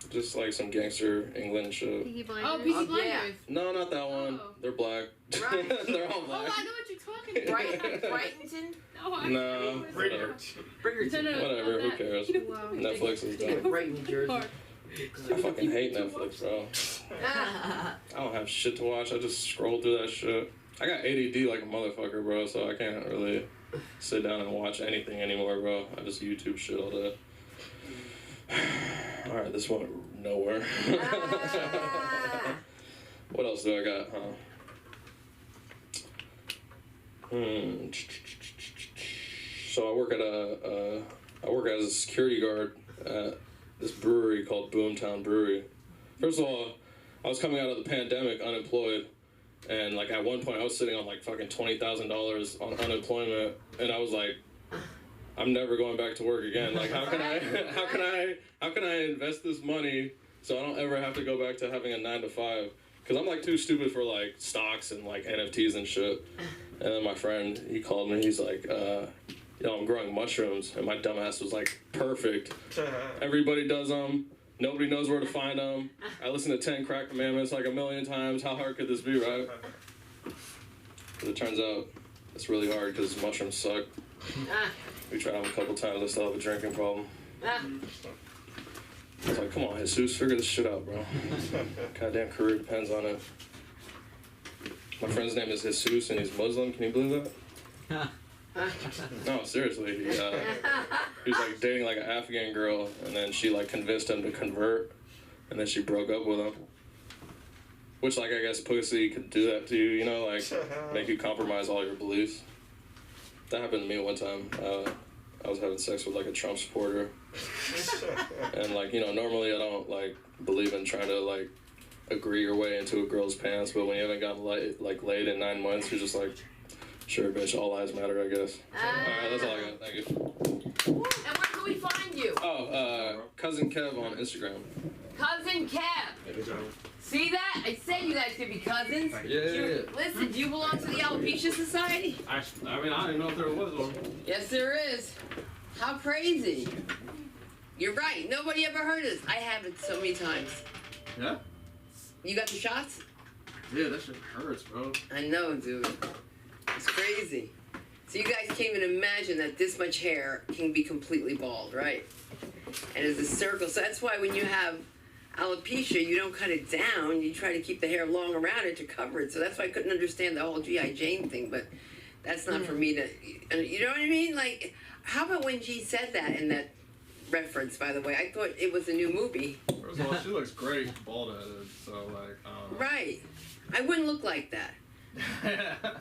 Just like some gangster England shit. Peaky Blinders. Oh, Peaky Blinders. No, not that one. Oh. They're black. Right. They're all Oh, black. I know what you're talking about. Brighton? No. Whatever. Whatever. Who cares? Wow. Netflix is done. Brighton, New Jersey. I fucking hate Netflix, bro. I don't have shit to watch. I just scroll through that shit. I got ADD like a motherfucker, bro, so I can't really sit down and watch anything anymore, bro. I just YouTube shit all day. Alright, this went nowhere. What else do I got, So I work as a security guard at this brewery called Boomtown Brewery. First of all, I was coming out of the pandemic unemployed, and like at one point I was sitting on like fucking $20,000 on unemployment, and I was like, I'm never going back to work again. Like how can I invest this money so I don't ever have to go back to having a 9-to-5? Because I'm like too stupid for like stocks and like NFTs and shit. And then my friend, he called me, he's like, I'm growing mushrooms, and my dumbass was like, perfect. Everybody does them. Nobody knows where to find them. I listened to 10 Crack Commandments like a million times. How hard could this be, right? But it turns out it's really hard because mushrooms suck. We tried them a couple times. I still have a drinking problem. I was like, come on, Jesus, figure this shit out, bro. Goddamn career depends on it. My friend's name is Jesus, and he's Muslim. Can you believe that? No, seriously. He was like dating like an Afghan girl, and then she like convinced him to convert, and then she broke up with him. Which, like, I guess pussy could do that to you, you know, like make you compromise all your beliefs. That happened to me one time. I was having sex with like a Trump supporter, and like, you know, normally I don't like believe in trying to like agree your way into a girl's pants, but when you haven't gotten laid in 9 months, you're just like, sure, bitch, all lives matter, I guess. Alright, that's all I got. Thank you. And where can we find you? Oh, Cousin Kev on Instagram. Cousin Kev. See that? I said you guys could be cousins. Yeah. Listen, do you belong to the Alopecia Society? I mean, I didn't know if there was one. Yes, there is. How crazy. You're right. Nobody ever heard us. I have it so many times. Yeah? You got the shots? Yeah, that shit hurts, bro. I know, dude. It's crazy. So you guys can't even imagine that this much hair can be completely bald, right? And it's a circle. So that's why when you have alopecia, you don't cut it down. You try to keep the hair long around it to cover it. So that's why I couldn't understand the whole G.I. Jane thing. But that's not for me to, you know what I mean? Like, how about when G said that in that reference, by the way? I thought it was a new movie. First of all, she looks great bald-headed, so, like, I don't know. Right. I wouldn't look like that.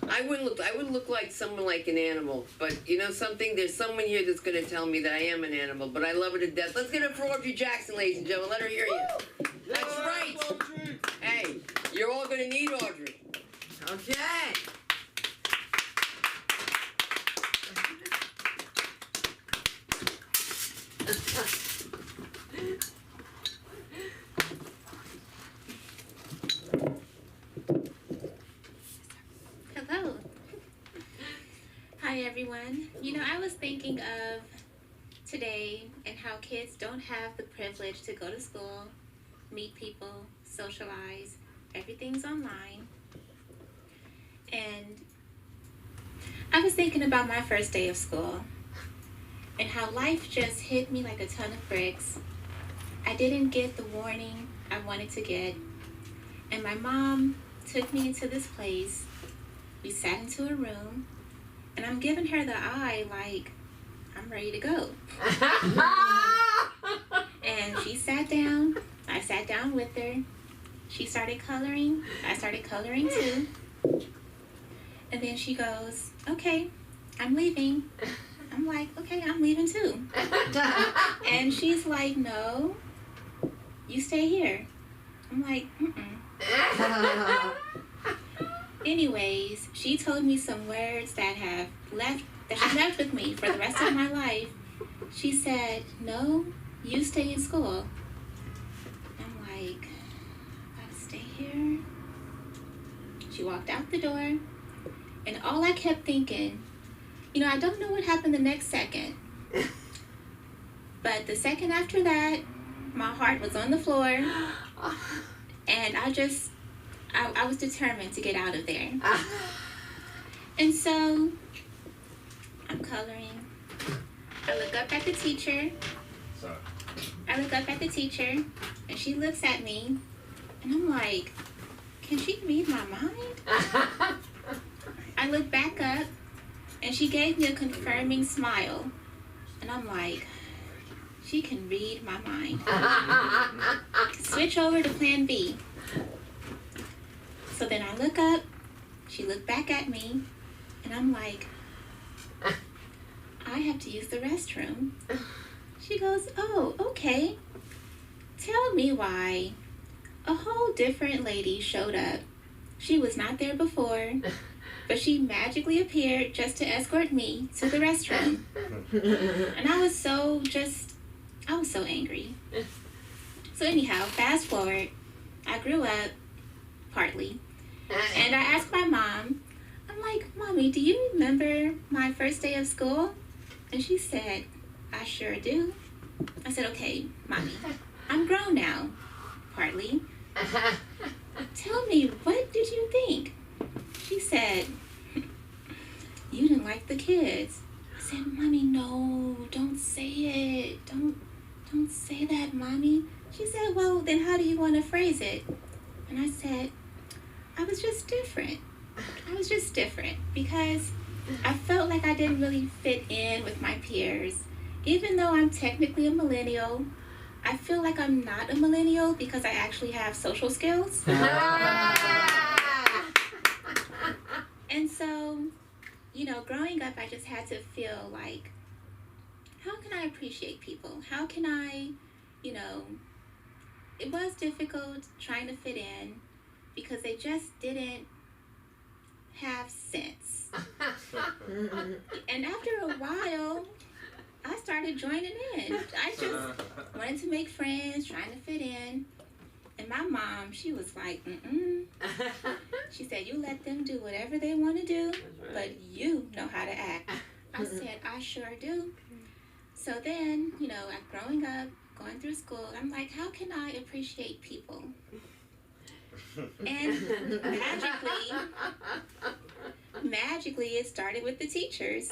I would look like someone like an animal. But you know something? There's someone here that's going to tell me that I am an animal, but I love her to death. Let's get her for Audrey Jackson, ladies and gentlemen. Let her hear you. That's right. Hey, you're all going to need Audrey. Okay. Hello. Hi, everyone. You know, I was thinking of today and how kids don't have the privilege to go to school, meet people, socialize. Everything's online. And I was thinking about my first day of school and how life just hit me like a ton of bricks. I didn't get the warning I wanted to get. And my mom took me into this place. We sat into a room, and I'm giving her the eye like, I'm ready to go. And she sat down. I sat down with her. She started coloring. I started coloring too. And then she goes, okay, I'm leaving. I'm like, okay, I'm leaving too. And she's like, no, you stay here. I'm like, Anyways, she told me some words that she left with me for the rest of my life. She said, no, you stay in school. I'm like, I gotta stay here. She walked out the door, and all I kept thinking, you know, I don't know what happened the next second. But the second after that, my heart was on the floor, and I was determined to get out of there. And so, I'm coloring. I look up at the teacher. And she looks at me, and I'm like, can she read my mind? I look back up, and she gave me a confirming smile. And I'm like, she can read my mind. Switch over to plan B. So then I look up, she looked back at me, and I'm like, I have to use the restroom. She goes, oh, okay. Tell me why. A whole different lady showed up. She was not there before, but she magically appeared just to escort me to the restroom. And I was so angry. So anyhow, fast forward, I grew up, partly, and I asked my mom, I'm like, Mommy, do you remember my first day of school? And she said, I sure do. I said, okay, Mommy, I'm grown now, partly. Tell me, what did you think? She said, you didn't like the kids. I said, Mommy, no, don't say it. Don't say that, Mommy. She said, well, then how do you want to phrase it? And I said, I was just different. Because I felt like I didn't really fit in with my peers. Even though I'm technically a millennial, I feel like I'm not a millennial because I actually have social skills. And so, you know, growing up, I just had to feel like, how can I appreciate people? How can I, you know, it was difficult trying to fit in because they just didn't have sense. And after a while, I started joining in. I just wanted to make friends, trying to fit in. And my mom, she was like, She said, you let them do whatever they want to do, but you know how to act. I said, I sure do. So then, you know, growing up, going through school. I'm like, how can I appreciate people? And magically, it started with the teachers.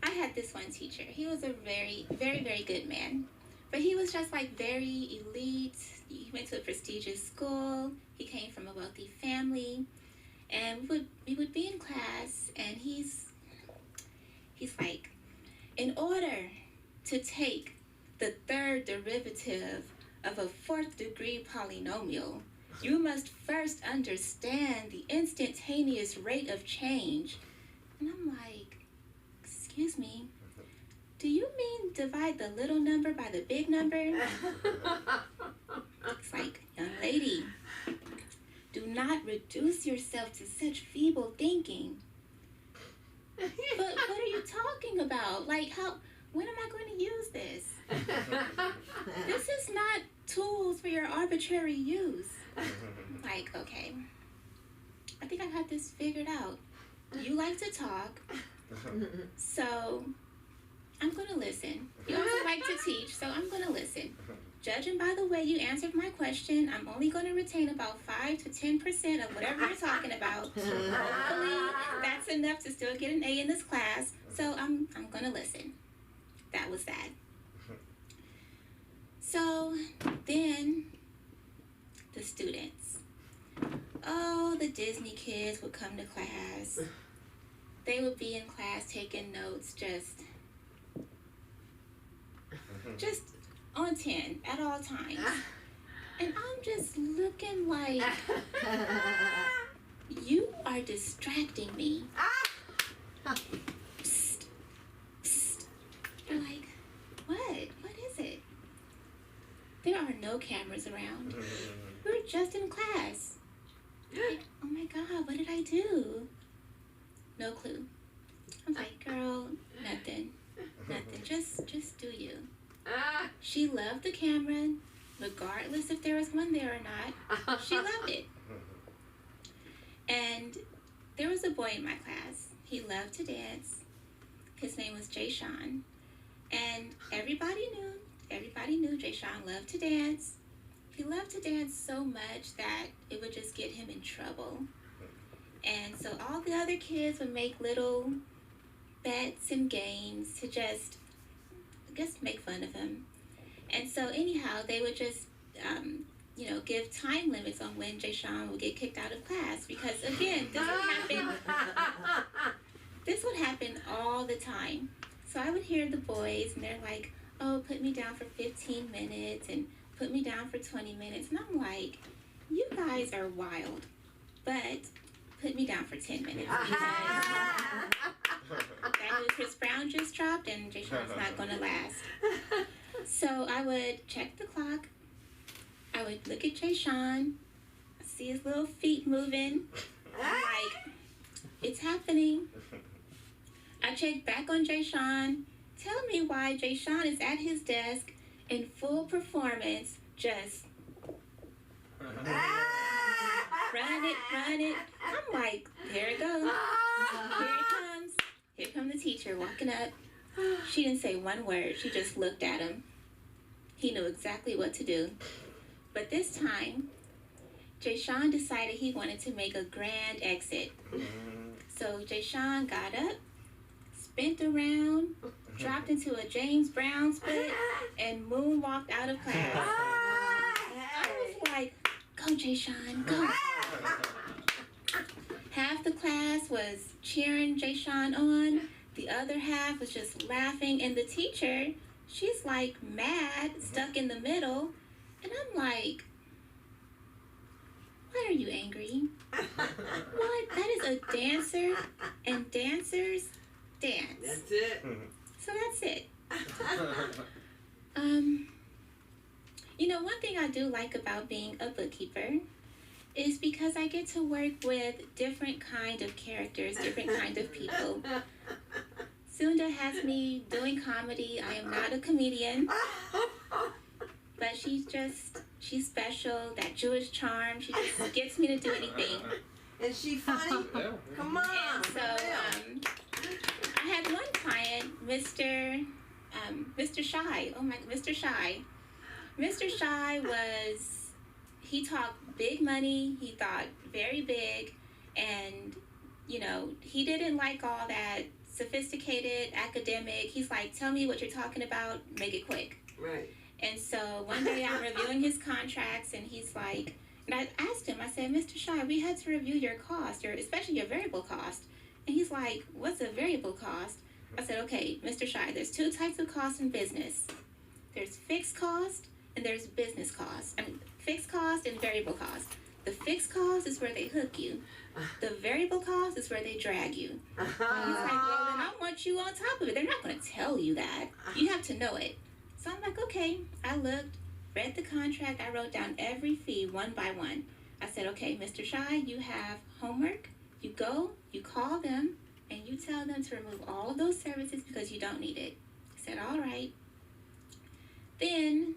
I had this one teacher. He was a very, very, very good man. But he was just like very elite. He went to a prestigious school. He came from a wealthy family. And we would be in class, and he's like, in order to take the third derivative of a fourth degree polynomial, you must first understand the instantaneous rate of change. And I'm like, excuse me, do you mean divide the little number by the big number? It's like, young lady, do not reduce yourself to such feeble thinking. But what are you talking about? Like, when am I going to use this? This is not tools for your arbitrary use. Like, okay, I think I have this figured out. You like to talk, so I'm going to listen. You also like to teach, so I'm going to listen. Judging by the way you answered my question, I'm only going to retain about 5 to 10% of whatever you're talking about. Hopefully, that's enough to still get an A in this class. So I'm going to listen. That was that. So then, the students. Oh, the Disney kids would come to class. They would be in class taking notes, just on 10 at all times. And I'm just looking like, you are distracting me. Psst, psst. They're like, what? What is it? There are no cameras around. We're just in class. Like, oh my God, what did I do? No clue. I'm like, girl, nothing. Just do you. She loved the camera, regardless if there was one there or not. She loved it. And there was a boy in my class. He loved to dance. His name was Jay Sean. And everybody knew Jay Sean loved to dance. He loved to dance so much that it would just get him in trouble. And so all the other kids would make little bets and games to just, I guess, make fun of him. And so anyhow, they would just, give time limits on when Jay Sean would get kicked out of class. Because again, this would happen all the time. So I would hear the boys, and they're like, oh, put me down for 15 minutes and put me down for 20 minutes. And I'm like, you guys are wild, but put me down for 10 minutes. That new Chris Brown just dropped, and Jay Sean's not going to last. So I would check the clock. I would look at Jay Sean, see his little feet moving. I'm like, it's happening. I check back on Jay Sean. Tell me why Jay Sean is at his desk in full performance, just run it. I'm like, there it goes. Here it comes. Here comes the teacher walking up. She didn't say one word. She just looked at him. He knew exactly what to do. But this time, Jay Sean decided he wanted to make a grand exit. So Jay Sean got up, spent around, dropped into a James Brown split, and moonwalked out of class. I was like, go Jay Sean, go. Half the class was cheering Jay Sean on. The other half was just laughing. And the teacher, she's like mad, stuck in the middle. And I'm like, why are you angry? What? That is a dancer, and dancers dance. That's it. So that's it. One thing I do like about being a bookkeeper is because I get to work with different kind of characters, different kind of people. Sunda has me doing comedy. I am not a comedian. But she's special, that Jewish charm. She just gets me to do anything. Is she funny? Come on. And so, I had one client, Mr. Mr. Shy. Oh my, Mr. Shy. Mr. Shy he talked big money. He thought very big, and he didn't like all that sophisticated academic. He's like, tell me what you're talking about, make it quick. Right. And so one day I'm reviewing his contracts, and he's like, and I asked him, I said, Mr. Shy, we had to review your cost, especially your variable cost. And he's like, what's a variable cost? I said, okay, Mr. Shy, there's two types of costs in business. There's fixed cost and there's business cost. I mean, fixed cost and variable cost. The fixed cost is where they hook you. The variable cost is where they drag you. And he's like, well, then I want you on top of it. They're not going to tell you that. You have to know it. So I'm like, okay. I looked, read the contract. I wrote down every fee one by one. I said, okay, Mr. Shy, you have homework. You go, you call them, and you tell them to remove all of those services because you don't need it. I said, all right. Then,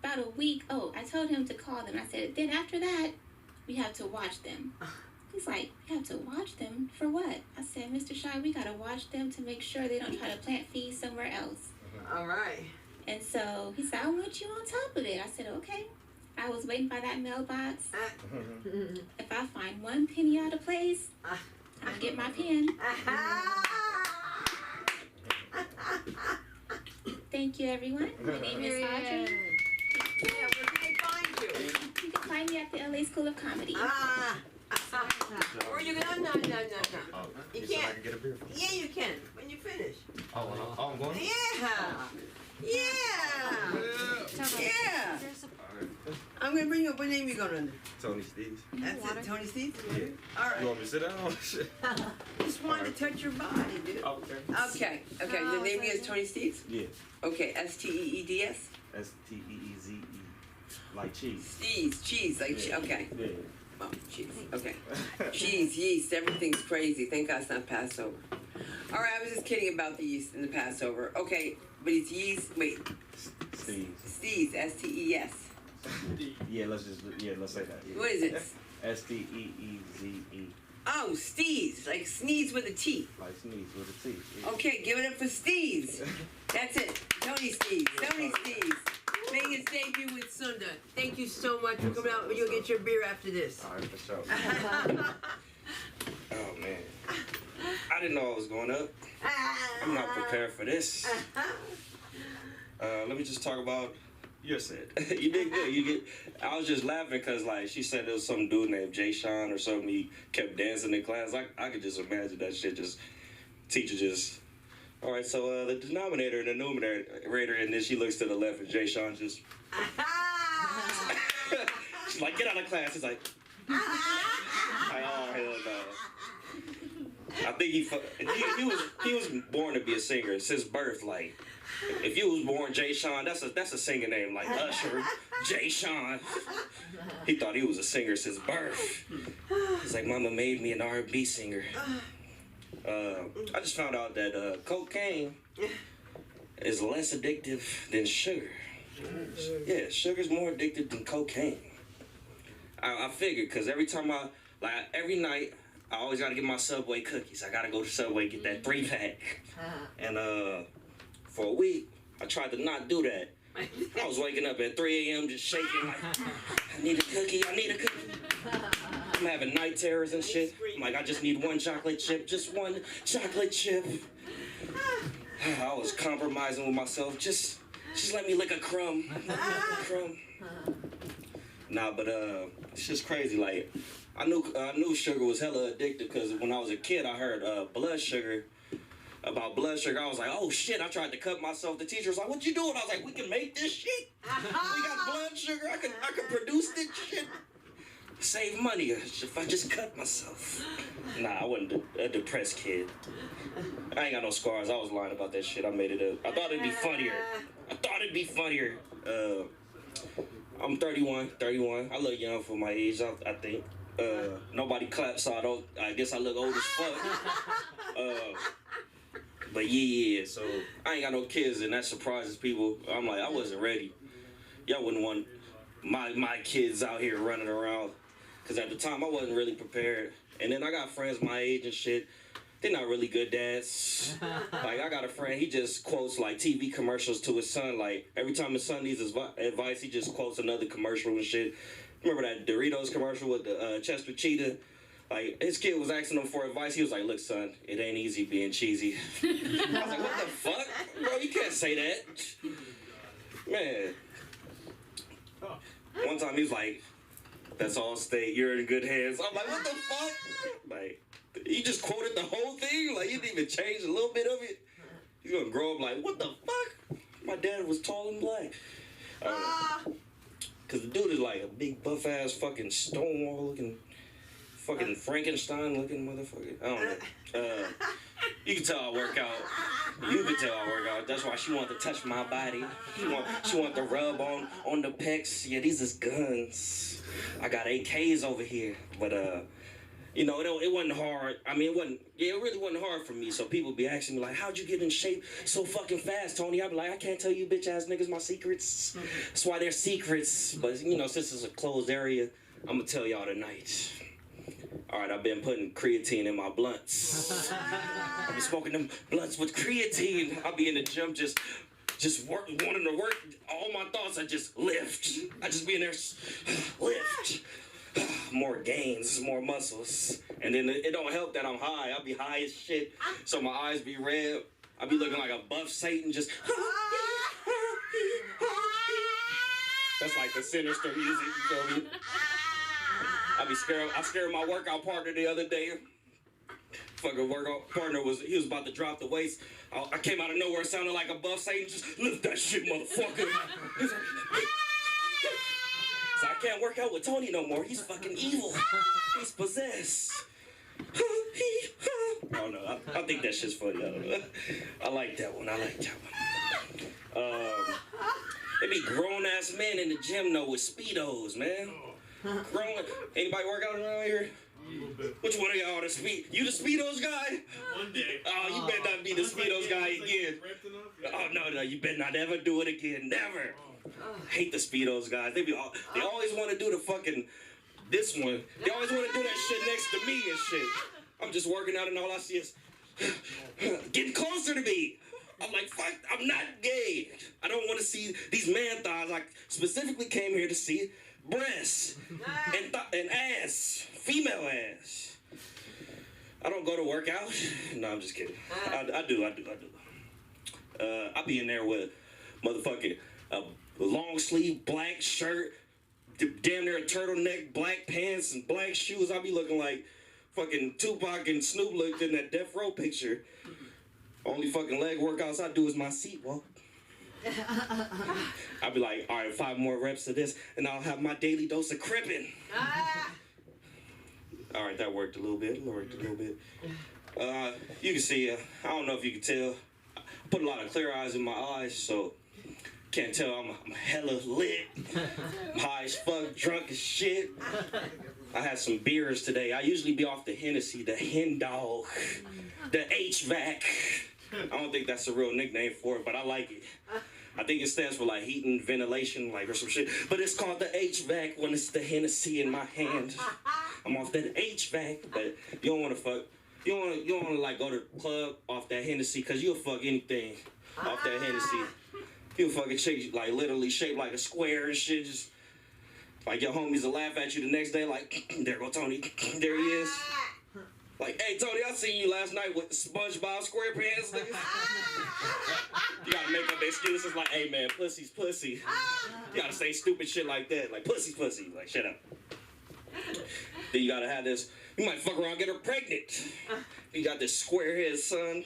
about a week, I told him to call them. I said, then after that, we have to watch them. He's like, we have to watch them? For what? I said, Mr. Shy, we got to watch them to make sure they don't try to plant fees somewhere else. All right. And so he said, I want you on top of it. I said, okay. I was waiting by that mailbox. If I find one penny out of place, I'll get my pen. Thank you, everyone. My name is Audrey. Yeah, where can they find you? You can find me at the LA School of Comedy. Or you can, no. You can't. I can get a beer from you. Yeah, you can, when you finish. Oh, I'm going? Yeah. I'm going to bring up, what name you going under? Tony Steves. That's it, Tony Steve? Yeah. All right. You want me to sit down? Shit. Just wanted to touch your body, dude. Okay. Okay. The name is Tony Steves? Yeah. Okay, Steeds? Steeze. Like cheese. Steves, cheese, like cheese. Okay. Yeah. Oh, cheese. Okay. Cheese, yeast, everything's crazy. Thank God it's not Passover. All right, I was just kidding about the yeast in the Passover. Okay, but it's yeast. Wait. Steeze. Steves, S-T-E-S. Yeah, let's say that. Yeah. What is it? Steeze. Oh, Steves, like sneeze with a T. Like sneeze with a T. Yeah. Okay, give it up for Steves. That's it. Tony Steves. Tony Steves. Making his debut with Sunda. Thank you so much for coming out. You'll get your beer after this. All right, for sure. Oh, man. I didn't know I was going up. I'm not prepared for this. Let me just talk about your set. You did good. I was just laughing because, like, she said there was some dude named Jay Sean or something. He kept dancing in class. I could just imagine that shit. Teacher just. All right, so the denominator and the numerator, and then she looks to the left, and Jay Sean just. She's like, get out of class. He's like, oh hell no. I think he was born to be a singer since birth. Like, if you was born Jay Sean, that's a singer name like Usher, Jay Sean. He thought he was a singer since birth. He's like, Mama made me an R&B singer. I just found out that cocaine is less addictive than sugar. Yeah, sugar's more addictive than cocaine. I figured, because every night, I always got to get my Subway cookies. I got to go to Subway, get that 3-pack. And for a week, I tried to not do that. I was waking up at 3 a.m. just shaking like, I need a cookie. I'm having night terrors and shit. I'm like, I just need one chocolate chip, just one chocolate chip. I was compromising with myself. Just let me lick a crumb. Nah, but it's just crazy. Like, I knew sugar was hella addictive because when I was a kid, I heard blood sugar. About blood sugar, I was like, oh shit, I tried to cut myself. The teacher was like, what you doing? I was like, we can make this shit. We got blood sugar. I can produce this shit. Save money if I just cut myself. Nah, I wasn't a depressed kid. I ain't got no scars. I was lying about that shit. I made it up. I thought it'd be funnier. I'm 31. I look young for my age, I think. Nobody claps, so I guess I look old as fuck. But yeah, so I ain't got no kids, and that surprises people. I'm like, I wasn't ready. Y'all wouldn't want my kids out here running around, because at the time I wasn't really prepared. And then I got friends my age and shit. they're not really good dads. Like, I got a friend, he just quotes, like, TV commercials to his son. Like, every time his son needs his advice, he just quotes another commercial and shit. Remember that Doritos commercial with the Chester Cheetah? Like, his kid was asking him for advice. He was like, look, son, it ain't easy being cheesy. I was like, what the fuck? Bro, you can't say that. Man. One time he was like, that's all state, you're in good hands. I'm like, what the fuck? Like, he just quoted the whole thing? Like, you didn't even change a little bit of it? He's gonna grow up like, what the fuck? My dad was tall and black. Cause the dude is like a big buff ass fucking Stonewall looking, fucking Frankenstein looking motherfucker. I don't know. You can tell I work out. You can tell I work out. That's why she wanted to touch my body. She want to rub on the pecs. Yeah, these is guns. I got AKs over here. But you know, it wasn't hard. I mean, it really wasn't hard for me. So people be asking me like, how'd you get in shape so fucking fast, Tony? I'd be like, I can't tell you bitch ass niggas my secrets. That's why they're secrets. But you know, since it's a closed area, I'm gonna tell y'all tonight. All right, I've been putting creatine in my blunts. I've been smoking them blunts with creatine. I'll be in the gym just wanting to work. All my thoughts are just lift. I just be in there, lift. More gains, more muscles. And then it don't help that I'm high. I'll be high as shit, so my eyes be red. I'll be looking like a buff Satan, just... That's like the sinister music, you feel me? I scared my workout partner the other day. Fucking workout partner was about to drop the weights. I came out of nowhere, sounding like a buff Satan. Just lift that shit, motherfucker. So I can't work out with Tony no more. He's fucking evil. He's possessed. Oh no, I think that shit's funny. I don't know. I like that one. They be grown ass men in the gym though with Speedos, man. Grown. Anybody work out around here? Which one of y'all the speed? You the Speedos guy? One day. Oh, you better not be the Speedos guy again. Oh no, you better not ever do it again. Never. I hate the Speedos guys. They always want to do the fucking this one. They always want to do that shit next to me and shit. I'm just working out and all I see is getting closer to me. I'm like, fuck, I'm not gay. I don't want to see these man thighs. I specifically came here to see breasts and ass, female ass. I don't go to work out. No, I'm just kidding. I do. I be in there with motherfucking long sleeve black shirt, damn near a turtleneck, black pants, and black shoes. I be looking like fucking Tupac and Snoop looked in that Death Row picture. Only fucking leg workouts I do is my seat walk. I'll be like, all right, 5 more reps of this, and I'll have my daily dose of crippin'. All right, that worked a little bit. You can see, I don't know if you can tell, I put a lot of clear eyes in my eyes, so can't tell I'm hella lit. High as fuck, drunk as shit. I had some beers today. I usually be off the Hennessy, the Hen Dog, the HVAC. I don't think that's a real nickname for it, but I like it. I think it stands for like heat and ventilation, like or some shit. But it's called the HVAC when it's the Hennessy in my hand. I'm off that HVAC, but you don't want to fuck. You don't want to like go to the club off that Hennessy, cause you'll fuck anything off that Hennessy. You'll fucking shake like literally shaped like a square and shit. Just like your homies will laugh at you the next day, like there go Tony, there he is. Like, hey, Tony, I seen you last night with SpongeBob SquarePants. You gotta make up excuses like, hey, man, pussy's pussy. You gotta say stupid shit like that. Like, pussy's pussy. Like, shut up. Then you gotta have this, you might fuck around and get her pregnant. You got this squarehead son.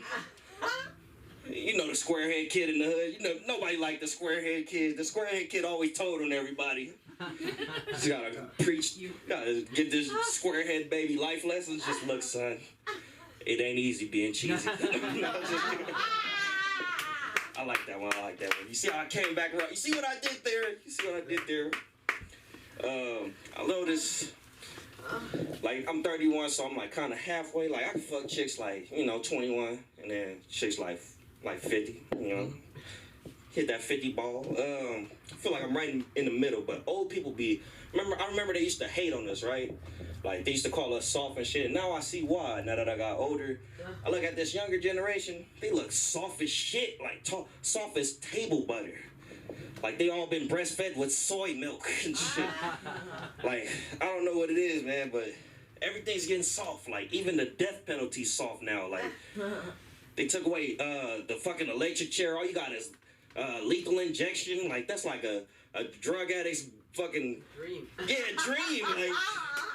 You know the squarehead kid in the hood. You know, nobody liked the squarehead kid. The squarehead kid always told on everybody. You gotta preach, you gotta give this squarehead baby life lessons. Just look, son, it ain't easy being cheesy. I like that one. You see how I came back around? You see what I did there? I noticed, like, I'm 31, so I'm like kind of halfway. Like, I can fuck chicks like, 21, and then chicks like 50, hit that 50 ball. I feel like I'm right in the middle, but old people I remember they used to hate on us, right? Like, they used to call us soft and shit. And now I see why, now that I got older. I look at this younger generation, they look soft as shit, like soft as table butter. Like, they all been breastfed with soy milk and shit. Like, I don't know what it is, man, but everything's getting soft. Like, even the death penalty's soft now. Like, they took away the fucking electric chair. All you got is lethal injection. Like, that's like a drug addict's fucking Dream. Yeah, dream. Like,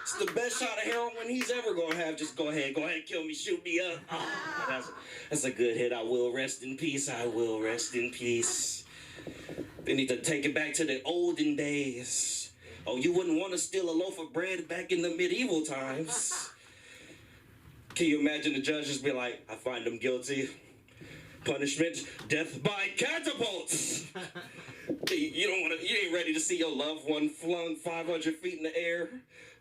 it's the best shot of heroin he's ever gonna have. Just go ahead, kill me, shoot me up. Oh, that's a good hit. I will rest in peace. I will rest in peace. They need to take it back to the olden days. Oh, you wouldn't want to steal a loaf of bread back in the medieval times. Can you imagine the judge just be like, I find them guilty. Punishment, death by catapults. You ain't ready to see your loved one flung 500 feet in the air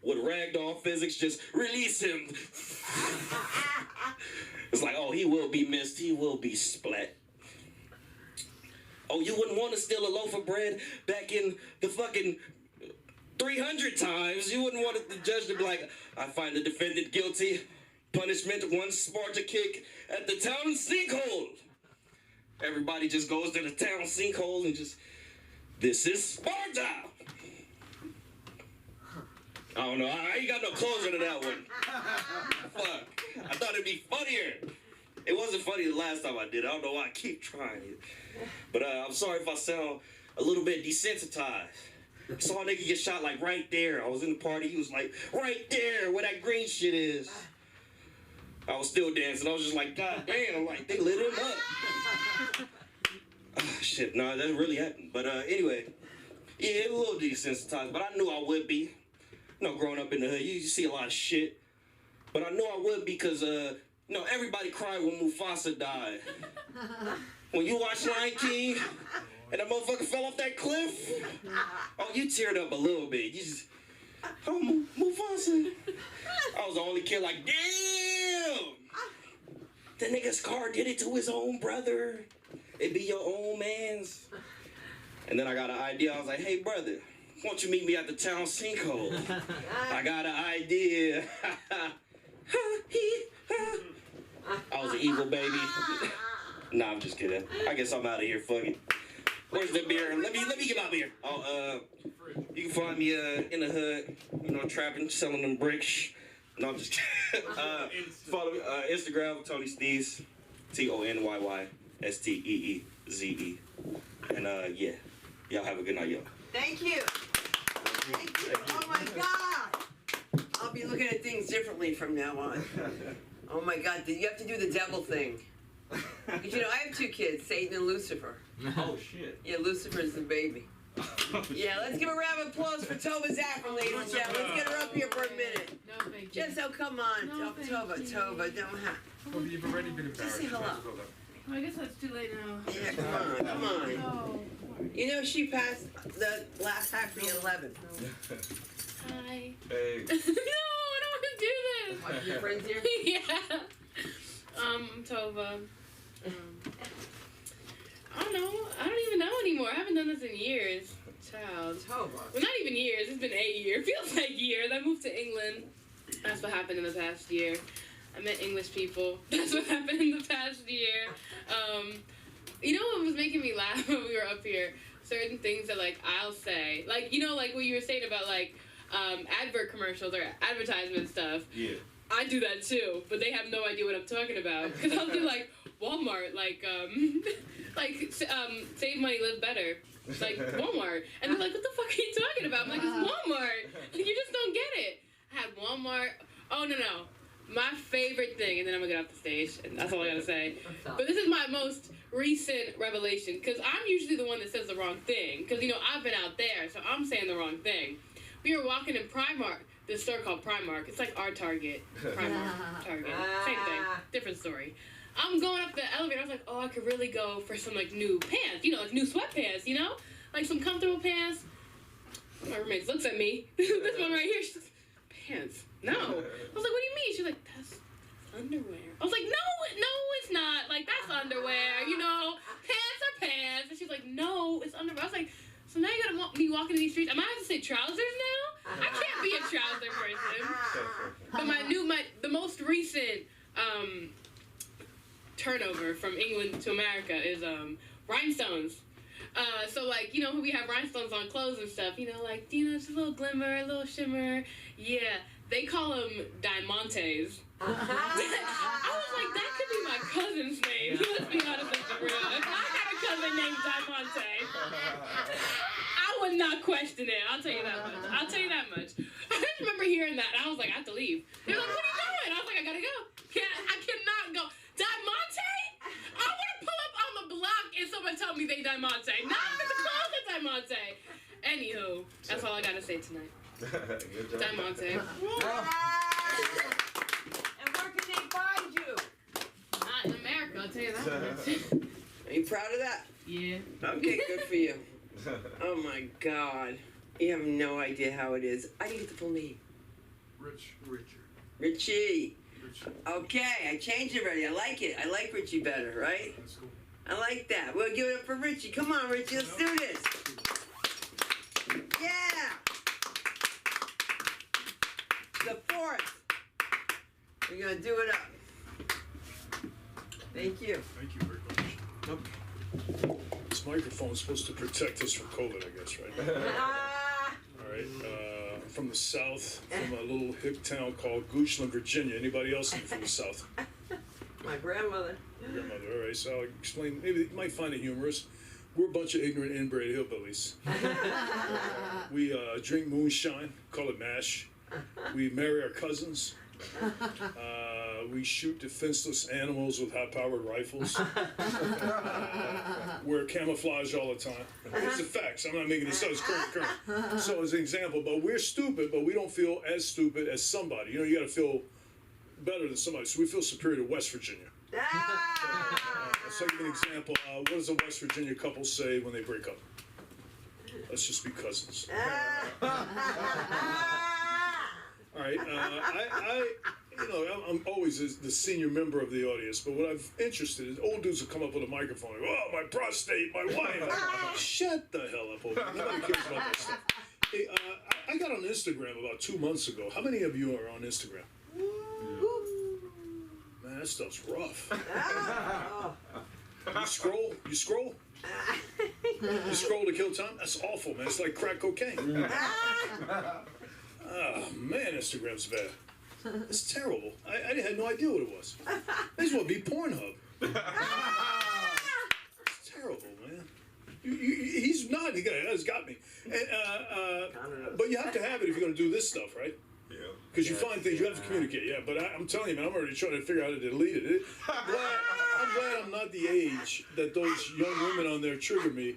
with ragdoll physics. Just release him. It's like, oh, he will be missed. He will be splat. Oh, you wouldn't want to steal a loaf of bread back in the fucking 300 times. You wouldn't want the judge to be like, I find the defendant guilty. Punishment, 1 Sparta kick at the town sinkhole. Everybody just goes to the town sinkhole and just, this is Sparta. I don't know. I ain't got no closer to that one. Fuck. I thought it'd be funnier. It wasn't funny the last time I did it. I don't know why I keep trying it. But I'm sorry if I sound a little bit desensitized. I saw a nigga get shot like right there. I was in the party. He was like, right there where that green shit is. I was still dancing. I was just like, God damn, like, they lit him up. Oh, shit, nah, that really happened. But anyway, yeah, a little desensitized, but I knew I would be. You know, growing up in the hood, you see a lot of shit. But I knew I would because, everybody cried when Mufasa died. When you watch Lion King and that motherfucker fell off that cliff, oh, you teared up a little bit. You just, oh, Mufasa. I was the only kid like, damn! The nigga Scar did it to his own brother. It be your own man's. And then I got an idea. I was like, hey, brother, why don't you meet me at the town sinkhole? I got an idea. I was an evil baby. Nah, I'm just kidding. I guess I'm out of here. Fuck it. Where's the beer? Let me get my beer. Oh, you can find me in the hood, trapping, selling them bricks. No, I'm just kidding. Follow me Instagram, Tony Steez, TonySteeze. And yeah, y'all have a good night, y'all. Thank you. Thank you. Oh my God. I'll be looking at things differently from now on. Oh my God, you have to do the devil thing. Because I have 2 kids, Satan and Lucifer. Oh shit. Yeah, Lucifer's the baby. Yeah, let's give a round of applause for Tova Zaffer, ladies and gentlemen. Let's get her up here for a minute. No, thank you. Just come on, No, Tova, don't have. Well, you've already been embarrassed. Just say hello. I guess that's too late now. Yeah, come on. No. She passed the last factory at 11. Hi. Hey. No, I don't want to do this. Are your friends here? Yeah. I'm Tova. I don't know. I don't even know anymore. I haven't done this in years. Child. Tova. Well, not even years. It's been 8 years. Feels like years. I moved to England. That's what happened in the past year. I met English people. That's what happened in the past year. You know what was making me laugh when we were up here? Certain things that, I'll say. Like what you were saying about, advert commercials or advertisement stuff. Yeah. I do that too, but they have no idea what I'm talking about. Because I'll do, Walmart, save money, live better. Like, Walmart. And they're like, what the fuck are you talking about? I'm like, it's Walmart. You just don't get it. I had Walmart. Oh, no. My favorite thing, and then I'm going to get off the stage, and that's all I got to say. But this is my most recent revelation, because I'm usually the one that says the wrong thing. Because, I've been out there, so I'm saying the wrong thing. We were walking in Primark, this store called Primark. It's like our Target. Primark, Target. Same thing. Different story. I'm going up the elevator. I was like, oh, I could really go for some, new pants. New sweatpants, Like some comfortable pants. My roommate looks at me. This one right here. She's like, pants? No. I was like, what do you mean? She's like, that's underwear. I was like, no, it's not. That's underwear. Pants are pants. And she's like, it's under. I was like, so now you gotta want me walking in these streets. I might have to say trousers now. I can't be a trouser person. But the most recent turnover from England to America is rhinestones. So like, you know, we have rhinestones on clothes and stuff, you know, like, you know, just a little glimmer, a little shimmer. Yeah, they call them diamantes. I was like, that could be my cousin's name. Let's be honest with you, real. If I had a cousin named Diamante, I would not question it. I'll tell you that much. I just remember hearing that, and I was like, I have to leave. They were like, what are you doing? I was like, I gotta go. I cannot go. Diamante? I want to pull up on the block and someone tell me they Diamante. Not if it's a clothes at Diamante. Anywho, that's all I gotta say tonight. Good job. Diamante. And where can they find you? Not in America, I'll tell you that. Are you proud of that? Yeah. Okay, good for you. Oh my God. You have no idea how it is. I didn't get the full name. Richie. Okay, I changed it already. I like it. I like Richie better, right? That's cool. I like that. We'll give it up for Richie. Come on, Richie, let's do this. Yeah. The fourth. We're gonna do it up. Thank you. Thank you very much. Okay. This microphone's supposed to protect us from COVID, I guess, right? All right. From the south, from a little hick town called Goochland, Virginia. Anybody else from the south? My grandmother. Your grandmother. All right. So I'll explain. Maybe you might find it humorous. We're a bunch of ignorant inbred hillbillies. We drink moonshine, call it mash. We marry our cousins. We shoot defenseless animals with high-powered rifles. Wear camouflage all the time. It's the facts. I'm not making this up. It's current. So as an example, but we're stupid, but we don't feel as stupid as somebody. You know, you got to feel better than somebody. So we feel superior to West Virginia. So I'll give you an example. What does a West Virginia couple say when they break up? Let's just be cousins. All right, I'm always the senior member of the audience, but what I'm interested in, old dudes will come up with a microphone and go, oh, my prostate, my wife. Shut the hell up, old man. Nobody cares about that stuff. Hey, I got on Instagram about 2 months ago. How many of you are on Instagram? Man, that stuff's rough. You scroll? You scroll to kill time? That's awful, man. It's like crack cocaine. Oh, man, Instagram's bad. It's terrible. I had no idea what it was. May as well be Pornhub. It's terrible, man. He's not the guy that's got me. And, but you have to have it if you're going to do this stuff, right? Yeah. Because you find things, you have to communicate. Yeah, but I'm telling you, man, I'm already trying to figure out how to delete it. I'm glad I'm not the age that those young women on there trigger me.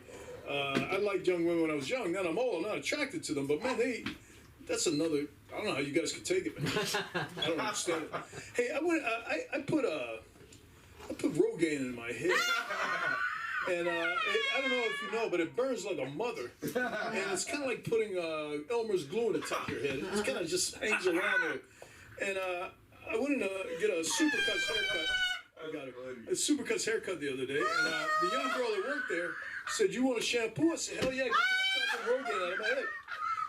I liked young women when I was young. Now I'm old, I'm not attracted to them. But, man, that's another... I don't know how you guys can take it, man. I don't understand it. Hey, I put Rogaine in my head. And I don't know if you know, but it burns like a mother. And it's kind of like putting Elmer's glue in the top of your head. It kind of just hangs around there. And I went in to get a Supercuts haircut. I got a Supercuts haircut the other day. And the young girl that worked there said, you want a shampoo? I said, hell yeah, get this fucking Rogaine out of my head.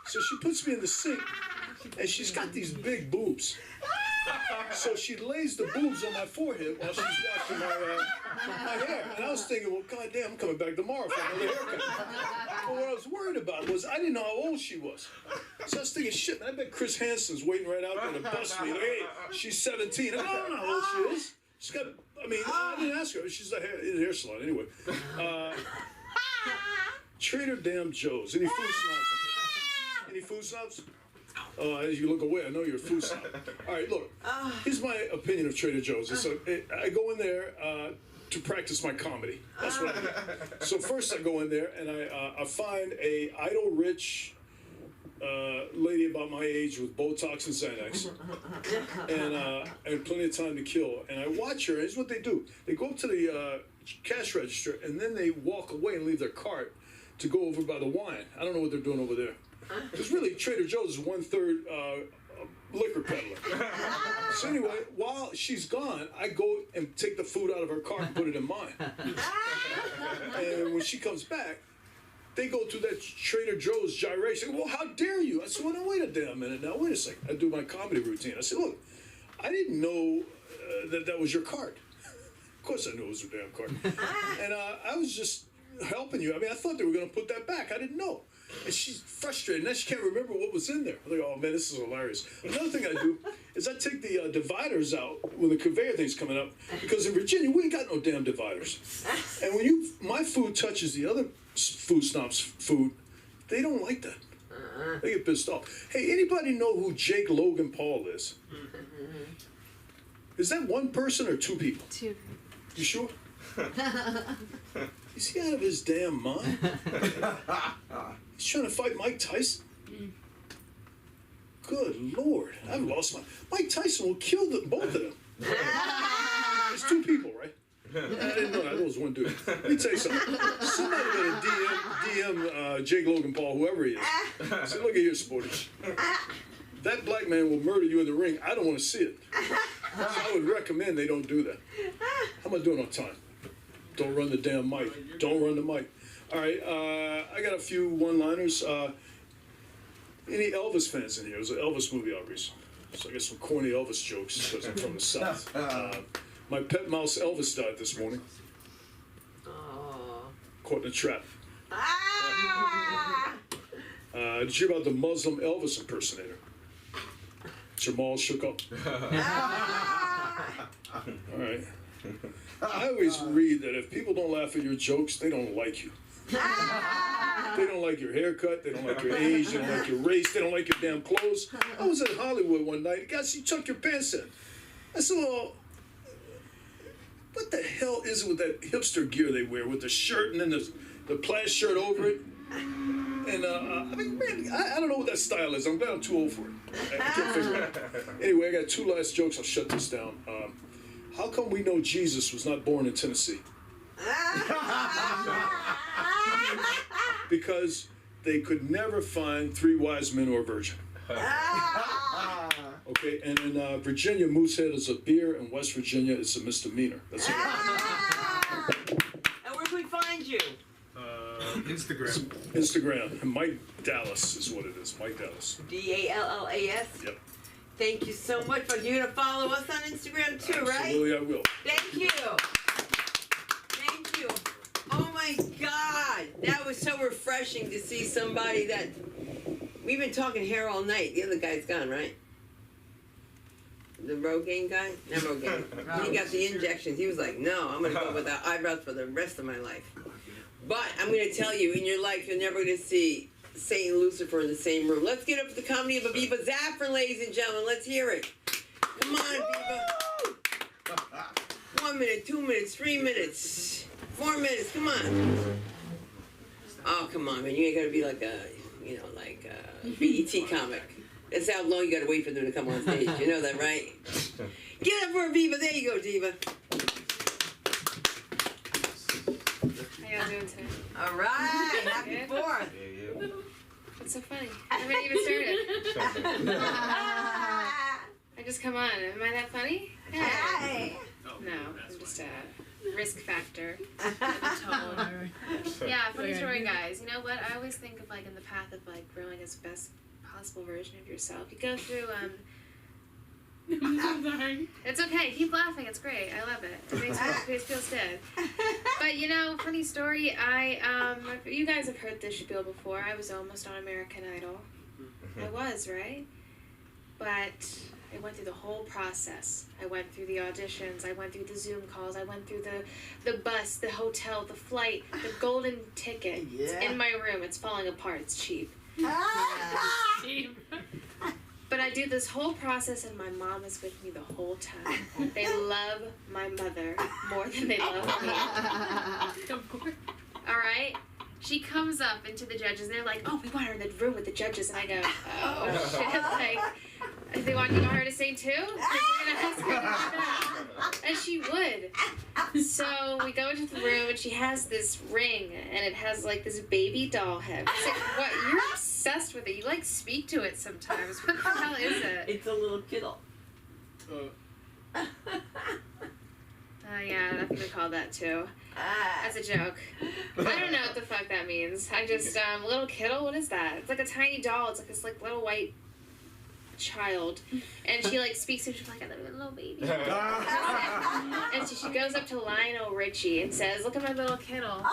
So she puts me in the sink. And she's got these big boobs. So she lays the boobs on my forehead while she's washing my hair. And I was thinking, well, goddamn, I'm coming back tomorrow for another haircut. But what I was worried about was I didn't know how old she was. So I was thinking, shit, man, I bet Chris Hansen's waiting right out there to bust me. Like, hey, she's 17. I don't know how old she is. She's got, I didn't ask her. She's in a hair salon anyway. Trader Damn Joe's. Any food snobs in here? Any food snobs? Oh, as you look away, I know you're a food snob. All right, look. Here's my opinion of Trader Joe's. So I go in there to practice my comedy. That's what I do. So first I go in there and I find a idle rich lady about my age with Botox and Xanax and plenty of time to kill. And I watch her. Here's what they do. They go up to the cash register and then they walk away and leave their cart to go over by the wine. I don't know what they're doing over there. Because really, Trader Joe's is 1/3 liquor peddler. So anyway, while she's gone, I go and take the food out of her cart and put it in mine. And when she comes back, they go through that Trader Joe's gyration. Well, how dare you? I said, well, now, wait a damn minute. Now, wait a second. I do my comedy routine. I said, look, I didn't know that was your card. Of course I knew it was your damn card. And I was just helping you. I mean, I thought they were going to put that back. I didn't know. And she's frustrated. Now she can't remember what was in there. I'm like, oh, man, this is hilarious. Another thing I do is I take the dividers out when the conveyor thing's coming up, because in Virginia, we ain't got no damn dividers. And when my food touches the other food snobs' food, they don't like that. They get pissed off. Hey, anybody know who Jake Logan Paul is? Is that one person or two people? Two. You sure? Is he out of his damn mind? He's trying to fight Mike Tyson? Good Lord, I've lost my... Mike Tyson will kill both of them. There's two people, right? I didn't know that. There was one dude. Let me tell you something. Somebody better DM Jake Logan Paul, whoever he is. Say, look at here, Sporty. That black man will murder you in the ring. I don't want to see it. So I would recommend they don't do that. How am I doing on time? Don't run the damn mic. Don't run the mic. All right, I got a few one-liners. Any Elvis fans in here? It was an Elvis movie out recently. So I got some corny Elvis jokes because I'm from the South. My pet mouse Elvis died this morning. Caught in a trap. Did you hear about the Muslim Elvis impersonator? Jamal shook up. All right. I always read that if people don't laugh at your jokes, they don't like you. They don't like your haircut, they don't like your age, they don't like your race, they don't like your damn clothes. I was in Hollywood one night, guys, you tuck your pants in. I said, well, what the hell is it with that hipster gear they wear with the shirt and then the plaid shirt over it? And I mean, man, I don't know what that style is. I'm glad I'm too old for it. I can't figure it out. Anyway, I got two last jokes. I'll shut this down. How come we know Jesus was not born in Tennessee? Because they could never find 3 wise men or a virgin. Okay, and in Virginia, Moosehead is a beer, and West Virginia, it's a misdemeanor. That's it. And where can we find you? Instagram. Instagram. And Mike Dallas is what it is. Mike Dallas. DALLAS? Yep. Thank you so much. But you're going to follow us on Instagram too, right? Absolutely, I will. Thank you. Thank you. Oh my God. That was so refreshing to see somebody that... We've been talking hair all night. The other guy's gone, right? The Rogaine guy? Not Rogaine. He got the injections. He was like, no, I'm going to go without eyebrows for the rest of my life. But I'm going to tell you, in your life, you're never going to see Satan and Lucifer in the same room. Let's get up for the comedy of Aviva Zaffron, ladies and gentlemen. Let's hear it. Come on, Aviva. 1 minute, 2 minutes, 3 minutes, 4 minutes. Come on. Oh, come on, man. You ain't got to be like a, BET comic. That's how long you got to wait for them to come on stage. You know that, right? Get up for Aviva. There you go, Diva. How y'all doing today? All right. Happy 4th. What's so funny? I haven't even started. I just come on. Am I that funny? Hi. No, I'm just a risk factor. Yeah, funny story, guys. You know what? I always think of in the path of growing as best possible version of yourself. You go through I'm sorry. It's okay. Keep laughing. It's great. I love it. It makes me feel good. But funny story. You guys have heard this spiel before. I was almost on American Idol. I was, right? But I went through the whole process. I went through the auditions. I went through the Zoom calls. I went through the bus, the hotel, the flight, the golden ticket. Yeah. It's in my room. It's falling apart. It's cheap. Cheap. But I do this whole process, and my mom is with me the whole time. They love my mother more than they love me. Of course. All right? She comes up into the judges, and they're like, oh, we want her in the room with the judges. And I go, oh, shit. They want her to sing too? 'Cause they're gonna ask her to do that. And she would. So we go into the room, and she has this ring, and it has this baby doll head. She's like, what? You're obsessed with it. You speak to it sometimes. What the hell is it? It's a little kiddo. Yeah, definitely called that too. That's a joke. I don't know what the fuck that means. means. I just little Kittle. What is that? It's like a tiny doll. It's like this like little white child, and she like speaks to him. She's like, I love you, little baby. And so she goes up to Lionel Richie and says, "Look at my little Kittle."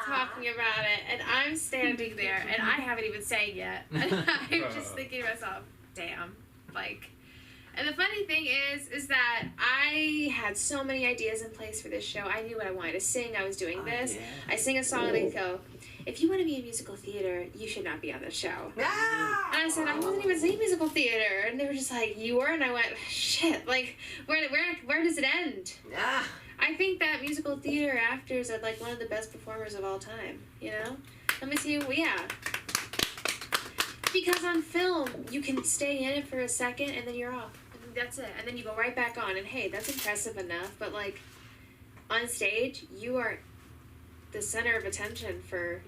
Talking about it, and I'm standing there, and I haven't even sang yet. And I'm just thinking to myself, damn, like. And the funny thing is that I had so many ideas in place for this show. I knew what I wanted to sing. I was doing this. I sing a song and they go, if you want to be in musical theater, you should not be on this show. And I said, I wasn't even saying musical theater. And they were just like, you were? And I went, shit, like, where does it end? I think that musical theater actors are like one of the best performers of all time, you know? Let me see, because on film, you can stay in it for a second and then you're off. And that's it. And then you go right back on. And hey, that's impressive enough. But like, on stage, you are the center of attention for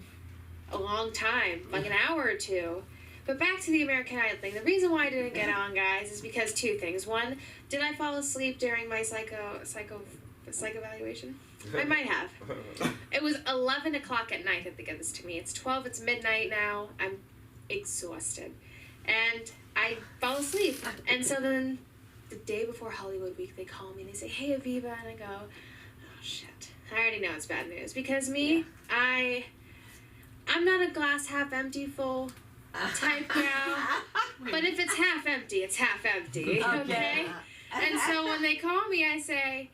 a long time, like an hour or two. But back to the American Idol thing. The reason why I didn't get on, guys, is because two things. One, did I fall asleep during my psych evaluation? I might have. It was 11 o'clock at night that they gave this to me. It's 12, it's midnight now. I'm exhausted. And I fall asleep. And so then the day before Hollywood Week, they call me and they say, hey, Aviva. And I go, oh, shit. I already know it's bad news. Because me, I'm not a glass half empty full type gal. But if it's half empty, it's half empty. Okay? And so when they call me, I say,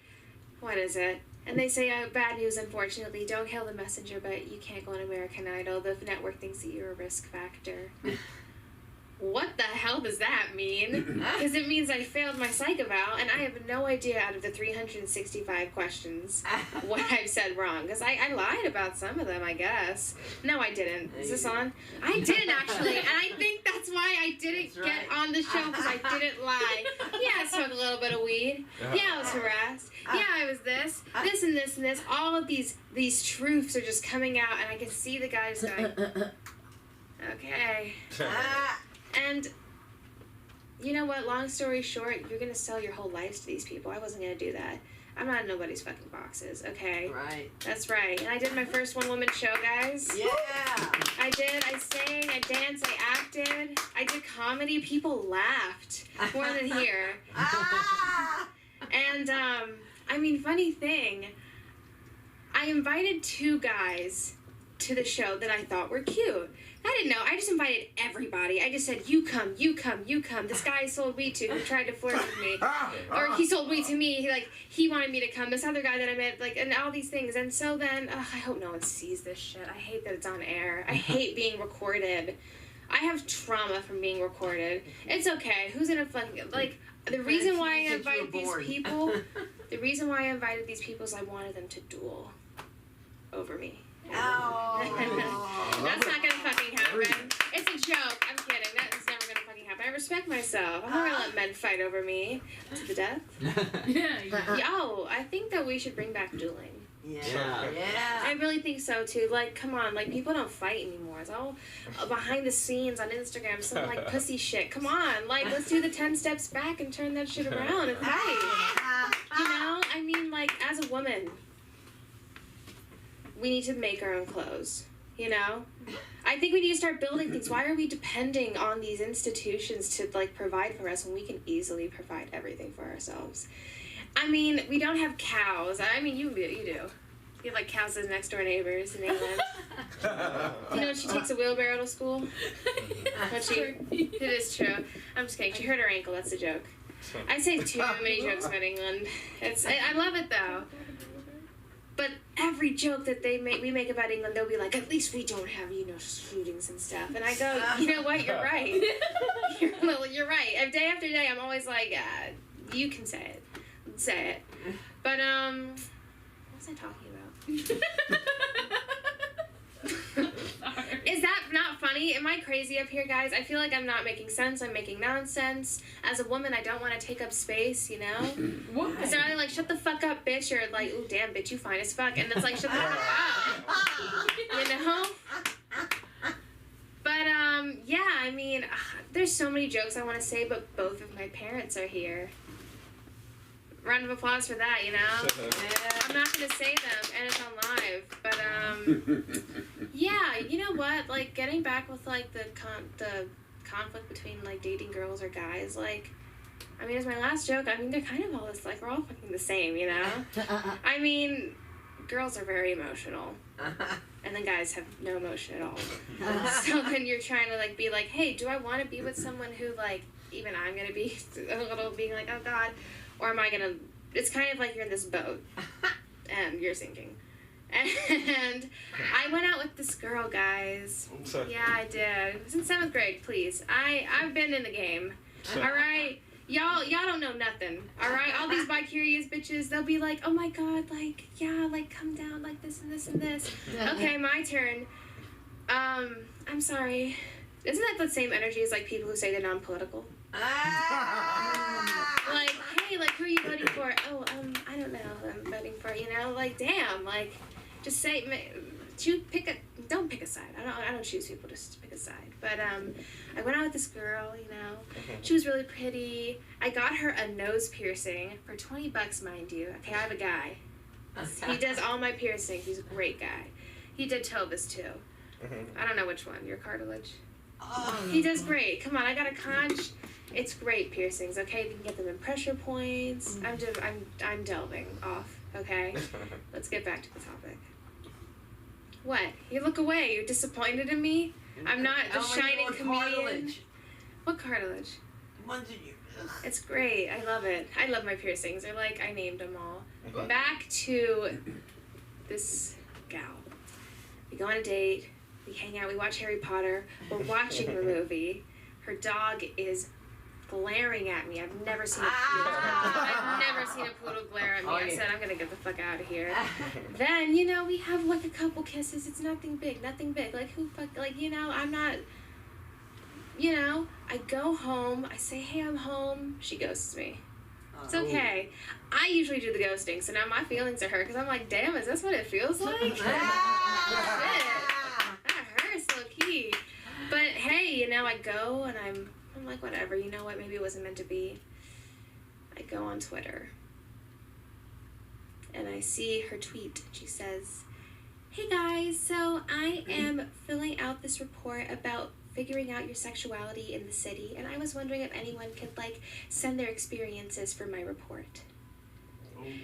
what is it? And they say, bad news, unfortunately. Don't kill the messenger, but you can't go on American Idol. The network thinks that you're a risk factor. What the hell does that mean? Because it means I failed my psych eval, and I have no idea out of the 365 questions what I've said wrong. Because I lied about some of them, I guess. No, I didn't. Is this on? I did, actually. And I think that's why I didn't get on the show, because I didn't lie. Yeah, I smoked a little bit of weed. Yeah, I was harassed. Yeah, I was this and this and this. All of these truths are just coming out, and I can see the guys going, okay. And you know what? Long story short, you're gonna sell your whole lives to these people. I wasn't gonna do that. I'm not in nobody's fucking boxes, okay? Right. That's right. And I did my first one-woman show, guys. Yeah. I did. I sang. I danced. I acted. I did comedy. People laughed more than here. And I mean, funny thing. I invited two guys to the show that I thought were cute. I didn't know. I just invited everybody. I just said, you come, you come, you come. This guy I sold weed to who tried to flirt with me. Or he sold weed to me. He wanted me to come. This other guy that I met, and all these things. And so then, I hope no one sees this shit. I hate that it's on air. I hate being recorded. I have trauma from being recorded. It's okay. Who's gonna fucking, the reason why I invited these people, the reason why I invited these people is I wanted them to duel over me. That's not gonna fucking happen. It's a joke. I'm kidding. That is never gonna fucking happen. I respect myself. I'm not gonna let men fight over me to the death. Yo, I think that we should bring back dueling. Yeah. I really think so too. Come on, people don't fight anymore. It's all behind the scenes on Instagram, some pussy shit. Come on, let's do the 10 steps back and turn that shit around and fight. You know, I mean, as a woman, we need to make our own clothes, you know? I think we need to start building things. Why are we depending on these institutions to, provide for us when we can easily provide everything for ourselves? I mean, we don't have cows. I mean, you do. You have, cows as next-door neighbors in England. You know, she takes a wheelbarrow to school? It is true. I'm just kidding. She hurt her ankle. That's a joke. I say too many jokes about England. I love it, though. But every joke that we make about England, they'll be like, at least we don't have, shootings and stuff. And I go, you know what? You're right. You're right. Day after day, I'm always like, you can say it. Say it. But, what was I talking about? Is that not funny? Am I crazy up here, guys? I feel like I'm not making sense. I'm making nonsense. As a woman, I don't want to take up space, you know? Why? Because they're either shut the fuck up, bitch, or ooh, damn, bitch, you fine as fuck. And it's shut the fuck up. You know? But, yeah, I mean, there's so many jokes I want to say, but both of my parents are here. Round of applause for that, you know? I'm not going to say them, and it's on live, but, Yeah, you know what? Like, getting back with, like, the conflict between, like, dating girls or guys, like, I mean, as my last joke, I mean, they're kind of all this, like, we're all fucking the same, you know? I mean, girls are very emotional. And then guys have no emotion at all. So then you're trying to, like, be like, hey, do I want to be with someone who, like, even I'm going to be a little being like, oh, God, or am I going to, it's kind of like you're in this boat and you're sinking. And I went out with this girl, guys. Yeah, I did. It was in 7th grade, please. I've been in the game. All right? Y'all don't know nothing. All right? All these bi-curious bitches, they'll be like, oh my God, like, yeah, like, come down like this and this and this. Okay, my turn. I'm sorry. Isn't that the same energy as, like, people who say they're non-political? Like, hey, like, who are you voting for? Oh, I don't know who I'm voting for, you know? Like, damn, like, just say, don't pick a side. I don't choose people just to pick a side. But, I went out with this girl, you know. She was really pretty. I got her a nose piercing for $20, mind you. Okay, I have a guy. He does all my piercings. He's a great guy. He did Tova's, too. I don't know which one. Your cartilage? He does great. Come on, I got a conch. It's great piercings, okay? You can get them in pressure points. I'm delving off, okay? Let's get back to the topic. What? You look away. You're disappointed in me? I'm not the shining chameleon. Cartilage. What cartilage? The ones in your... It's great. I love it. I love my piercings. They're like, I named them all. Back to this gal. We go on a date. We hang out. We watch Harry Potter. We're watching the movie. Her dog is glaring at me. I've never seen a poodle. I've never seen a poodle glare at me. I said, I'm gonna get the fuck out of here. Then, you know, we have like a couple kisses. It's nothing big, nothing big. Like, who fuck, like, you know, I'm not, you know, I go home. I say, hey, I'm home. She ghosts me. It's okay. I usually do the ghosting, so now my feelings are hurt because I'm like, damn, is this what it feels like? Shit. That hurts, low key. But hey, you know, I go and I'm like, whatever, you know what, maybe it wasn't meant to be. I go on Twitter and I see her tweet. She says, hey guys, so I am filling out this report about figuring out your sexuality in the city, and I was wondering if anyone could, like, send their experiences for my report.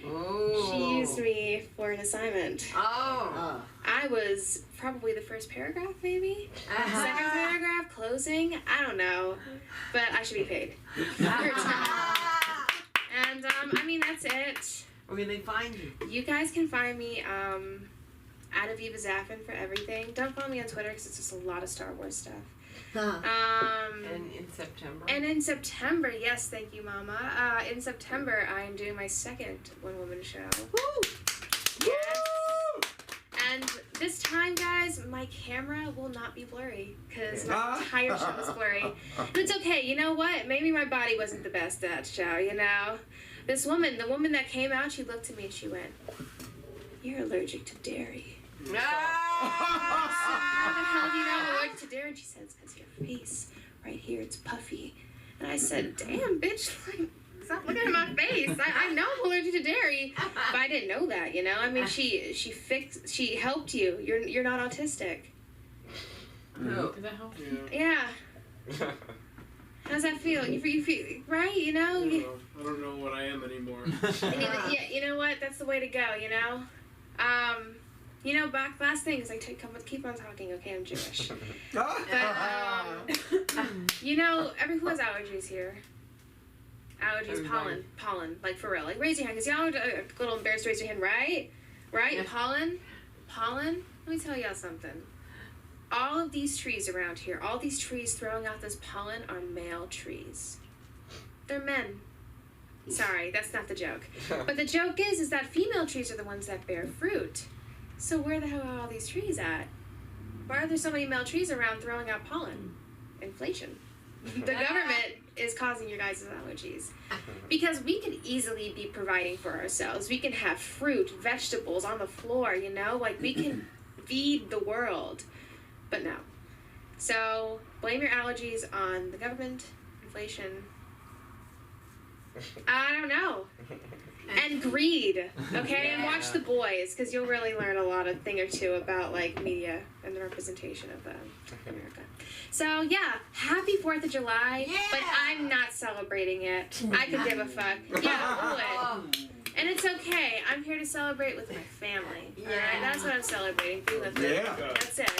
Oh. She used me for an assignment. Oh. I was probably the first paragraph, maybe? Second paragraph, closing, I don't know. But I should be paid. And, I mean, that's it. Where can they find you? You guys can find me, at Aviva Zaffin for everything. Don't follow me on Twitter because it's just a lot of Star Wars stuff. And in September? And in September, yes, thank you, Mama. In September, I'm doing my second one-woman show. Woo! Yes. And this time, guys, my camera will not be blurry because my entire show is blurry. And it's okay. You know what? Maybe my body wasn't the best at that show, you know? This woman, the woman that came out, she looked at me and she went, "You're allergic to dairy." How the hell do you know I'm allergic to dairy? And she said, it's because your face right here, it's puffy. And I said, damn, bitch, like, stop looking at my face. I know I'm allergic to dairy, but I didn't know that, you know? I mean, she helped you. You're not autistic. No. Did that help? Yeah. How's that feel? You feel, right, you know? I don't know what I am anymore. Yeah, you know what? That's the way to go, you know? You know, last thing is keep on talking, okay? I'm Jewish. But, you know, who has allergies here? Allergies, pollen, like for real. Like raise your hand, because y'all are a little embarrassed to raise your hand, right? Right? Yeah. Pollen, let me tell y'all something. All of these trees around here, all these trees throwing out this pollen are male trees. They're men. Sorry, that's not the joke. But the joke is that female trees are the ones that bear fruit. So where the hell are all these trees at? Why are there so many male trees around throwing out pollen? Inflation. The government is causing your guys' allergies. Because we could easily be providing for ourselves. We can have fruit, vegetables on the floor, you know? Like, we can feed the world. But no. So, blame your allergies on the government, inflation. I don't know. and greed, okay? And watch The Boys, because you'll really learn a thing or two about like media and the representation of America. So yeah, happy 4th of July, but I'm not celebrating it. I could give a fuck. Yeah, I would. And it's okay. I'm here to celebrate with my family. All right, that's what I'm celebrating. Being with them. That's it.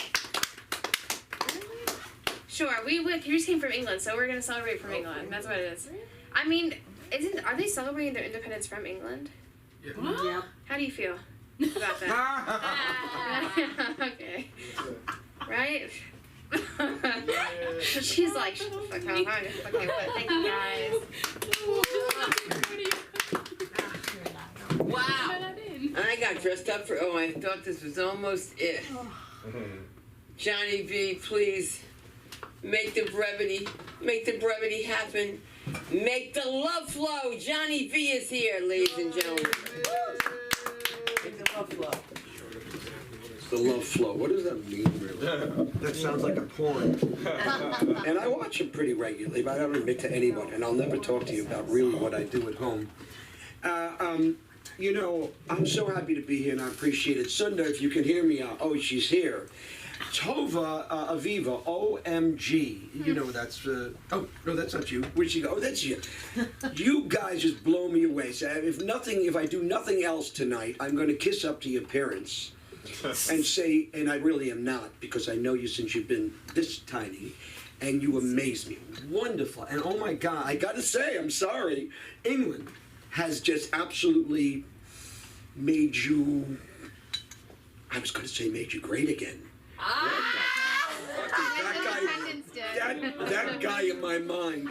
Sure, we just came from England, so we're gonna celebrate from England. That's what it is. I mean, are they celebrating their independence from England? Yeah. How do you feel about that? Okay. Right? She's like, shut the fuck up. Okay, but thank you guys. Wow. I got dressed up for, I thought this was almost it. Johnny V, please make the brevity happen. Make the love flow. Johnny V is here, ladies and gentlemen. Make the love flow. The love flow. What does that mean, really? That sounds like a porn. And I watch it pretty regularly, but I don't admit to anyone, and I'll never talk to you about really what I do at home. You know, I'm so happy to be here, and I appreciate it. Sunda, if you can hear me, she's here. Tova Aviva, OMG. You know that's, oh, no, that's not you. Where'd she go? Oh, that's you. You guys just blow me away. So if I do nothing else tonight, I'm going to kiss up to your parents and say, and I really am not, because I know you since you've been this tiny, and you amaze me. Wonderful. And oh my God, I got to say, I'm sorry, England has just absolutely made you, I was going to say made you great again. That guy in my mind.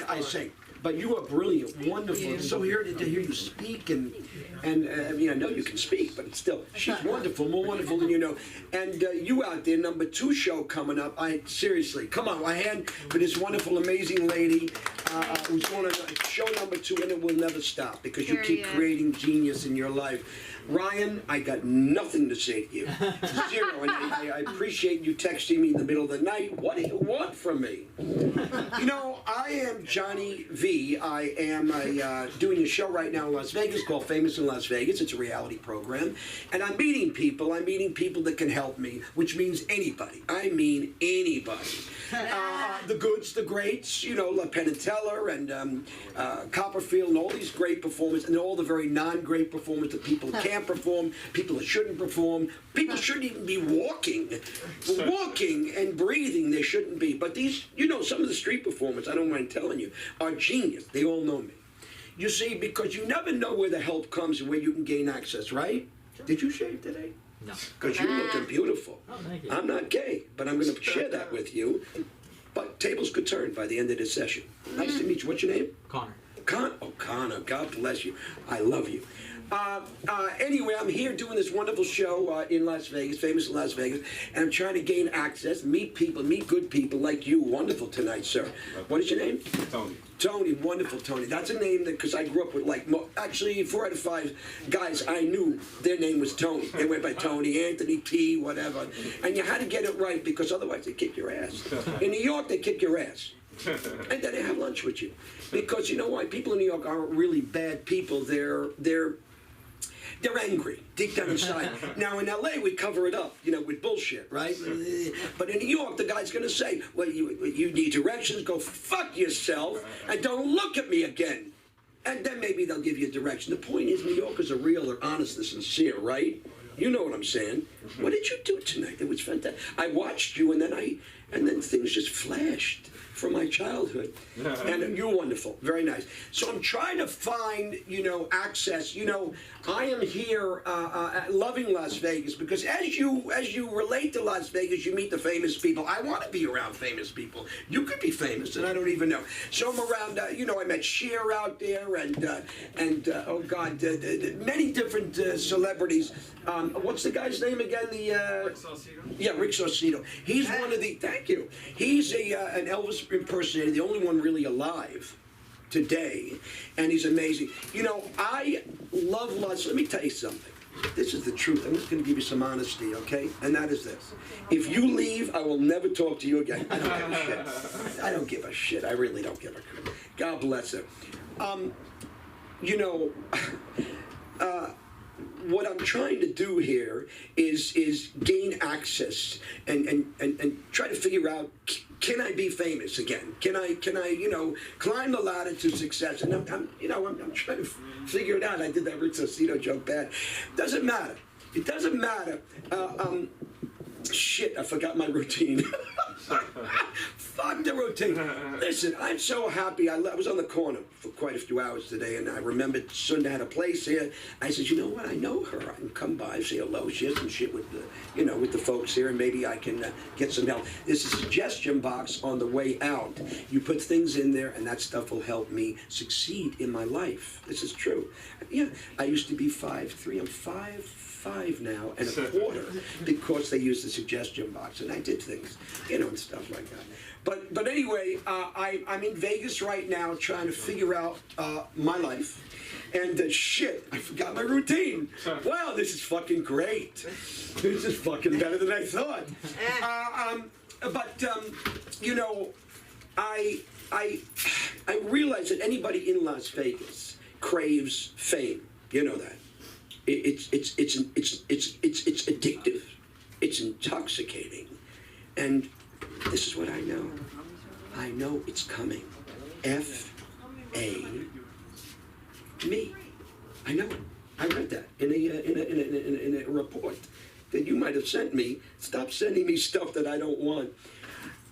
I say, but you are brilliant, wonderful. I'm so here to hear you speak, and I mean, I know you can speak, but still, she's wonderful, more wonderful than you know. And you out there, #2 show coming up. Seriously, come on, my hand for this wonderful, amazing lady who's going to show #2, and it will never stop because you keep creating genius in your life. Ryan, I got nothing to say to you. Zero. And I appreciate you texting me in the middle of the night. What do you want from me? You know, I am Johnny V. I am doing a show right now in Las Vegas called Famous in Las Vegas. It's a reality program. And I'm meeting people. I'm meeting people that can help me, which means anybody. I mean anybody. The goods, the greats, you know, Penn and Teller and Copperfield and all these great performers and all the very non-great performers that people can't perform, people that shouldn't perform, people shouldn't even be walking and breathing, they shouldn't be. But these, you know, some of the street performers, I don't mind telling you, are genius. They all know me. You see, because you never know where the help comes and where you can gain access, right? Did you shave today? No. Because you're looking beautiful. Oh, thank you. I'm not gay, but I'm going to share that with you. But tables could turn by the end of this session. Nice to meet you. What's your name? Connor. Connor, God bless you. I love you. Anyway, I'm here doing this wonderful show in Las Vegas, Famous in Las Vegas, and I'm trying to gain access, meet people, meet good people like you. Wonderful tonight, sir. What is your name? Tony. Tony, wonderful Tony. That's a name that, because I grew up with, actually 4 out of 5 guys I knew, their name was Tony. They went by Tony, Anthony, T, whatever. And you had to get it right, because otherwise they kick your ass. In New York, they kick your ass. And then they have lunch with you. Because you know why? People in New York aren't really bad people. They're angry deep down inside. Now in LA we cover it up, you know, with bullshit, right? But in New York the guy's gonna say, well, you need directions, go fuck yourself, and don't look at me again. And then maybe they'll give you a direction. The point is, New Yorkers are real, they're honest, they're sincere, right? You know what I'm saying. What did you do tonight? It was fantastic. I watched you, and then things just flashed from my childhood. And you're wonderful, very nice. So I'm trying to find, you know, access. You know, I am here loving Las Vegas because as you relate to Las Vegas, you meet the famous people. I want to be around famous people. You could be famous, and I don't even know. So I'm around. You know, I met Cher out there, and oh God, many different celebrities. What's the guy's name again? Rick Saucedo. Yeah, Rick Saucedo. He's one of the. Thank you. He's an Elvis impersonator, the only one really alive today, and he's amazing. You know, I love Las. Let me tell you something. This is the truth. I'm just going to give you some honesty, okay? And that is this. If you leave, I will never talk to you again. I don't give a shit. I don't give a shit. I really don't give a shit. God bless him. you know, what I'm trying to do here is gain access and try to figure out, can I be famous again? Can I climb the ladder to success? And I'm trying to figure it out. I did that Rick Saucedo joke bad. Doesn't matter. It doesn't matter. Shit, I forgot my routine. Fuck the routine. Listen, I'm so happy. I was on the corner for quite a few hours today, and I remembered Sunda had a place here. I said, you know what? I know her. I can come by, say hello. She has some shit with the, with the folks here, and maybe I can get some help. There's a suggestion box on the way out. You put things in there, and that stuff will help me succeed in my life. This is true. Yeah, I used to be 5'3". I'm 5'5" now and a quarter because they used the suggestion box, and I did things, and stuff like that. But anyway, I'm in Vegas right now trying to figure out my life. And shit, I forgot my routine. Wow, this is fucking great. This is fucking better than I thought. I realize that anybody in Las Vegas craves fame. You know that. It's addictive. It's intoxicating. And this is what I know. I know it's coming. F-A me. I know it. I read that in a report that you might have sent me. Stop sending me stuff that I don't want.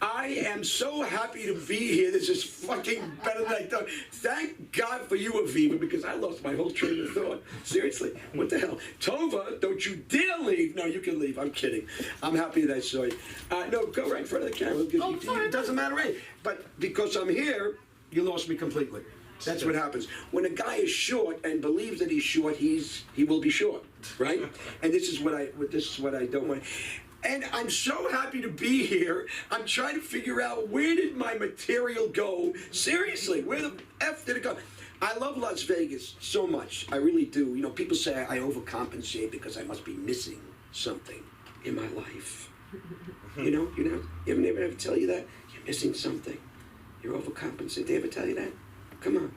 I am so happy to be here. This is fucking better than I thought. Thank God for you, Aviva, because I lost my whole train of thought. Seriously, what the hell? Tova, don't you dare leave. No, you can leave. I'm kidding. I'm happy that I saw you. No, go right in front of the camera. It doesn't matter, right? But because I'm here, you lost me completely. That's what happens. When a guy is short and believes that he's short, he will be short, right? And this is what I don't want. And I'm so happy to be here. I'm trying to figure out, where did my material go? Seriously, where the F did it go? I love Las Vegas so much. I really do. People say I overcompensate because I must be missing something in my life. You ever tell you that? You're missing something. You're overcompensating. They ever tell you that? Come on.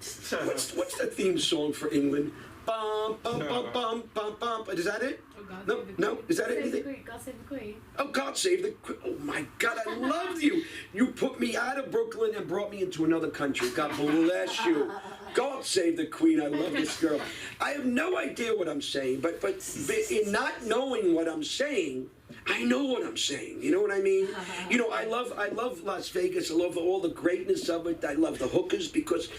What's the theme song for England? Bum, bum, bum, bum, bum, bum. Is that it? Oh, No. Is that Save the it? Queen. God save the Queen. Oh, God save the Queen. Oh, my God, I love you. You put me out of Brooklyn and brought me into another country. God bless you. God save the Queen. I love this girl. I have no idea what I'm saying, but in not knowing what I'm saying, I know what I'm saying. You know what I mean? I love Las Vegas. I love all the greatness of it. I love the hookers because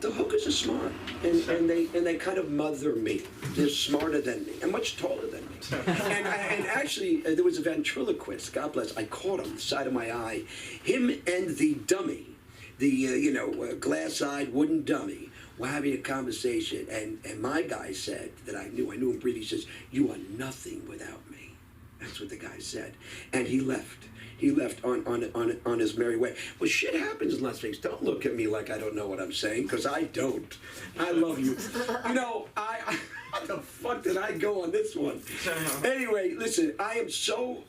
the hookers are smart and they kind of mother me. They're smarter than me and much taller than me. And actually, there was a ventriloquist. God bless. I caught him, the side of my eye. Him and the dummy, the glass-eyed wooden dummy, were having a conversation. And my guy said that I knew him briefly. He says, "You are nothing without me." That's what the guy said. And he left. He left on his merry way. Well, shit happens in Las Vegas. Don't look at me like I don't know what I'm saying, because I don't. I love you. How the fuck did I go on this one? Anyway, listen, I am so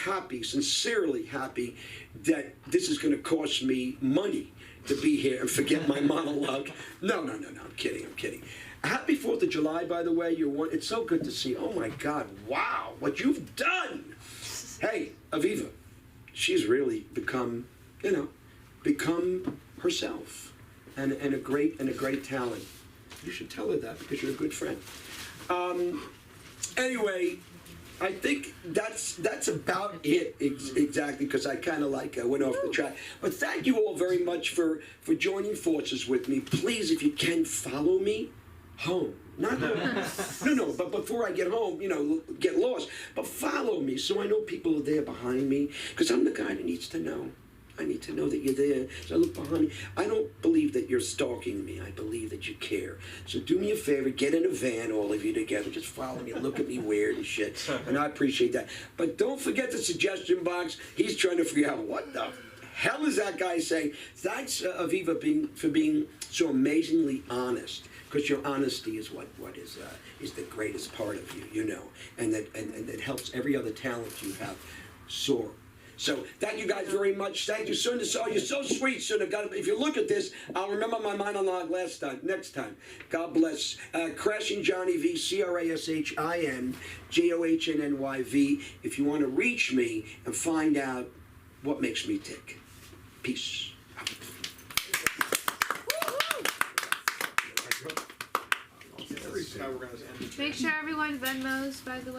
happy, sincerely happy, that this is going to cost me money to be here and forget my monologue. No, I'm kidding. Happy 4th of July, by the way. It's so good to see. Oh, my God. Wow, what you've done. Hey, Aviva, she's really become herself and a great talent. You should tell her that because you're a good friend. Anyway, I think that's about it exactly, because I kind of went off the track. But thank you all very much for joining forces with me. Please, if you can, follow me home. Not home. No, but before I get home, get lost. But follow me so I know people are there behind me, because I'm the guy that needs to know. I need to know that you're there. So I look behind me. I don't believe that you're stalking me. I believe that you care. So do me a favor, get in a van, all of you together. Just follow me, look at me weird and shit. And I appreciate that. But don't forget the suggestion box. He's trying to figure out what the hell is that guy saying. Thanks, Aviva, for being so amazingly honest. Because your honesty is what is the greatest part of you, and that helps every other talent you have soar. So thank you guys very much. Thank you, Sunda. So you're so sweet, Sunda. God, if you look at this, I'll remember my monologue next time. God bless. Crashing Johnny V, CRASHIN JOHNNYV. If you want to reach me and find out what makes me tick. Peace. Make sure everyone Venmos, by the way.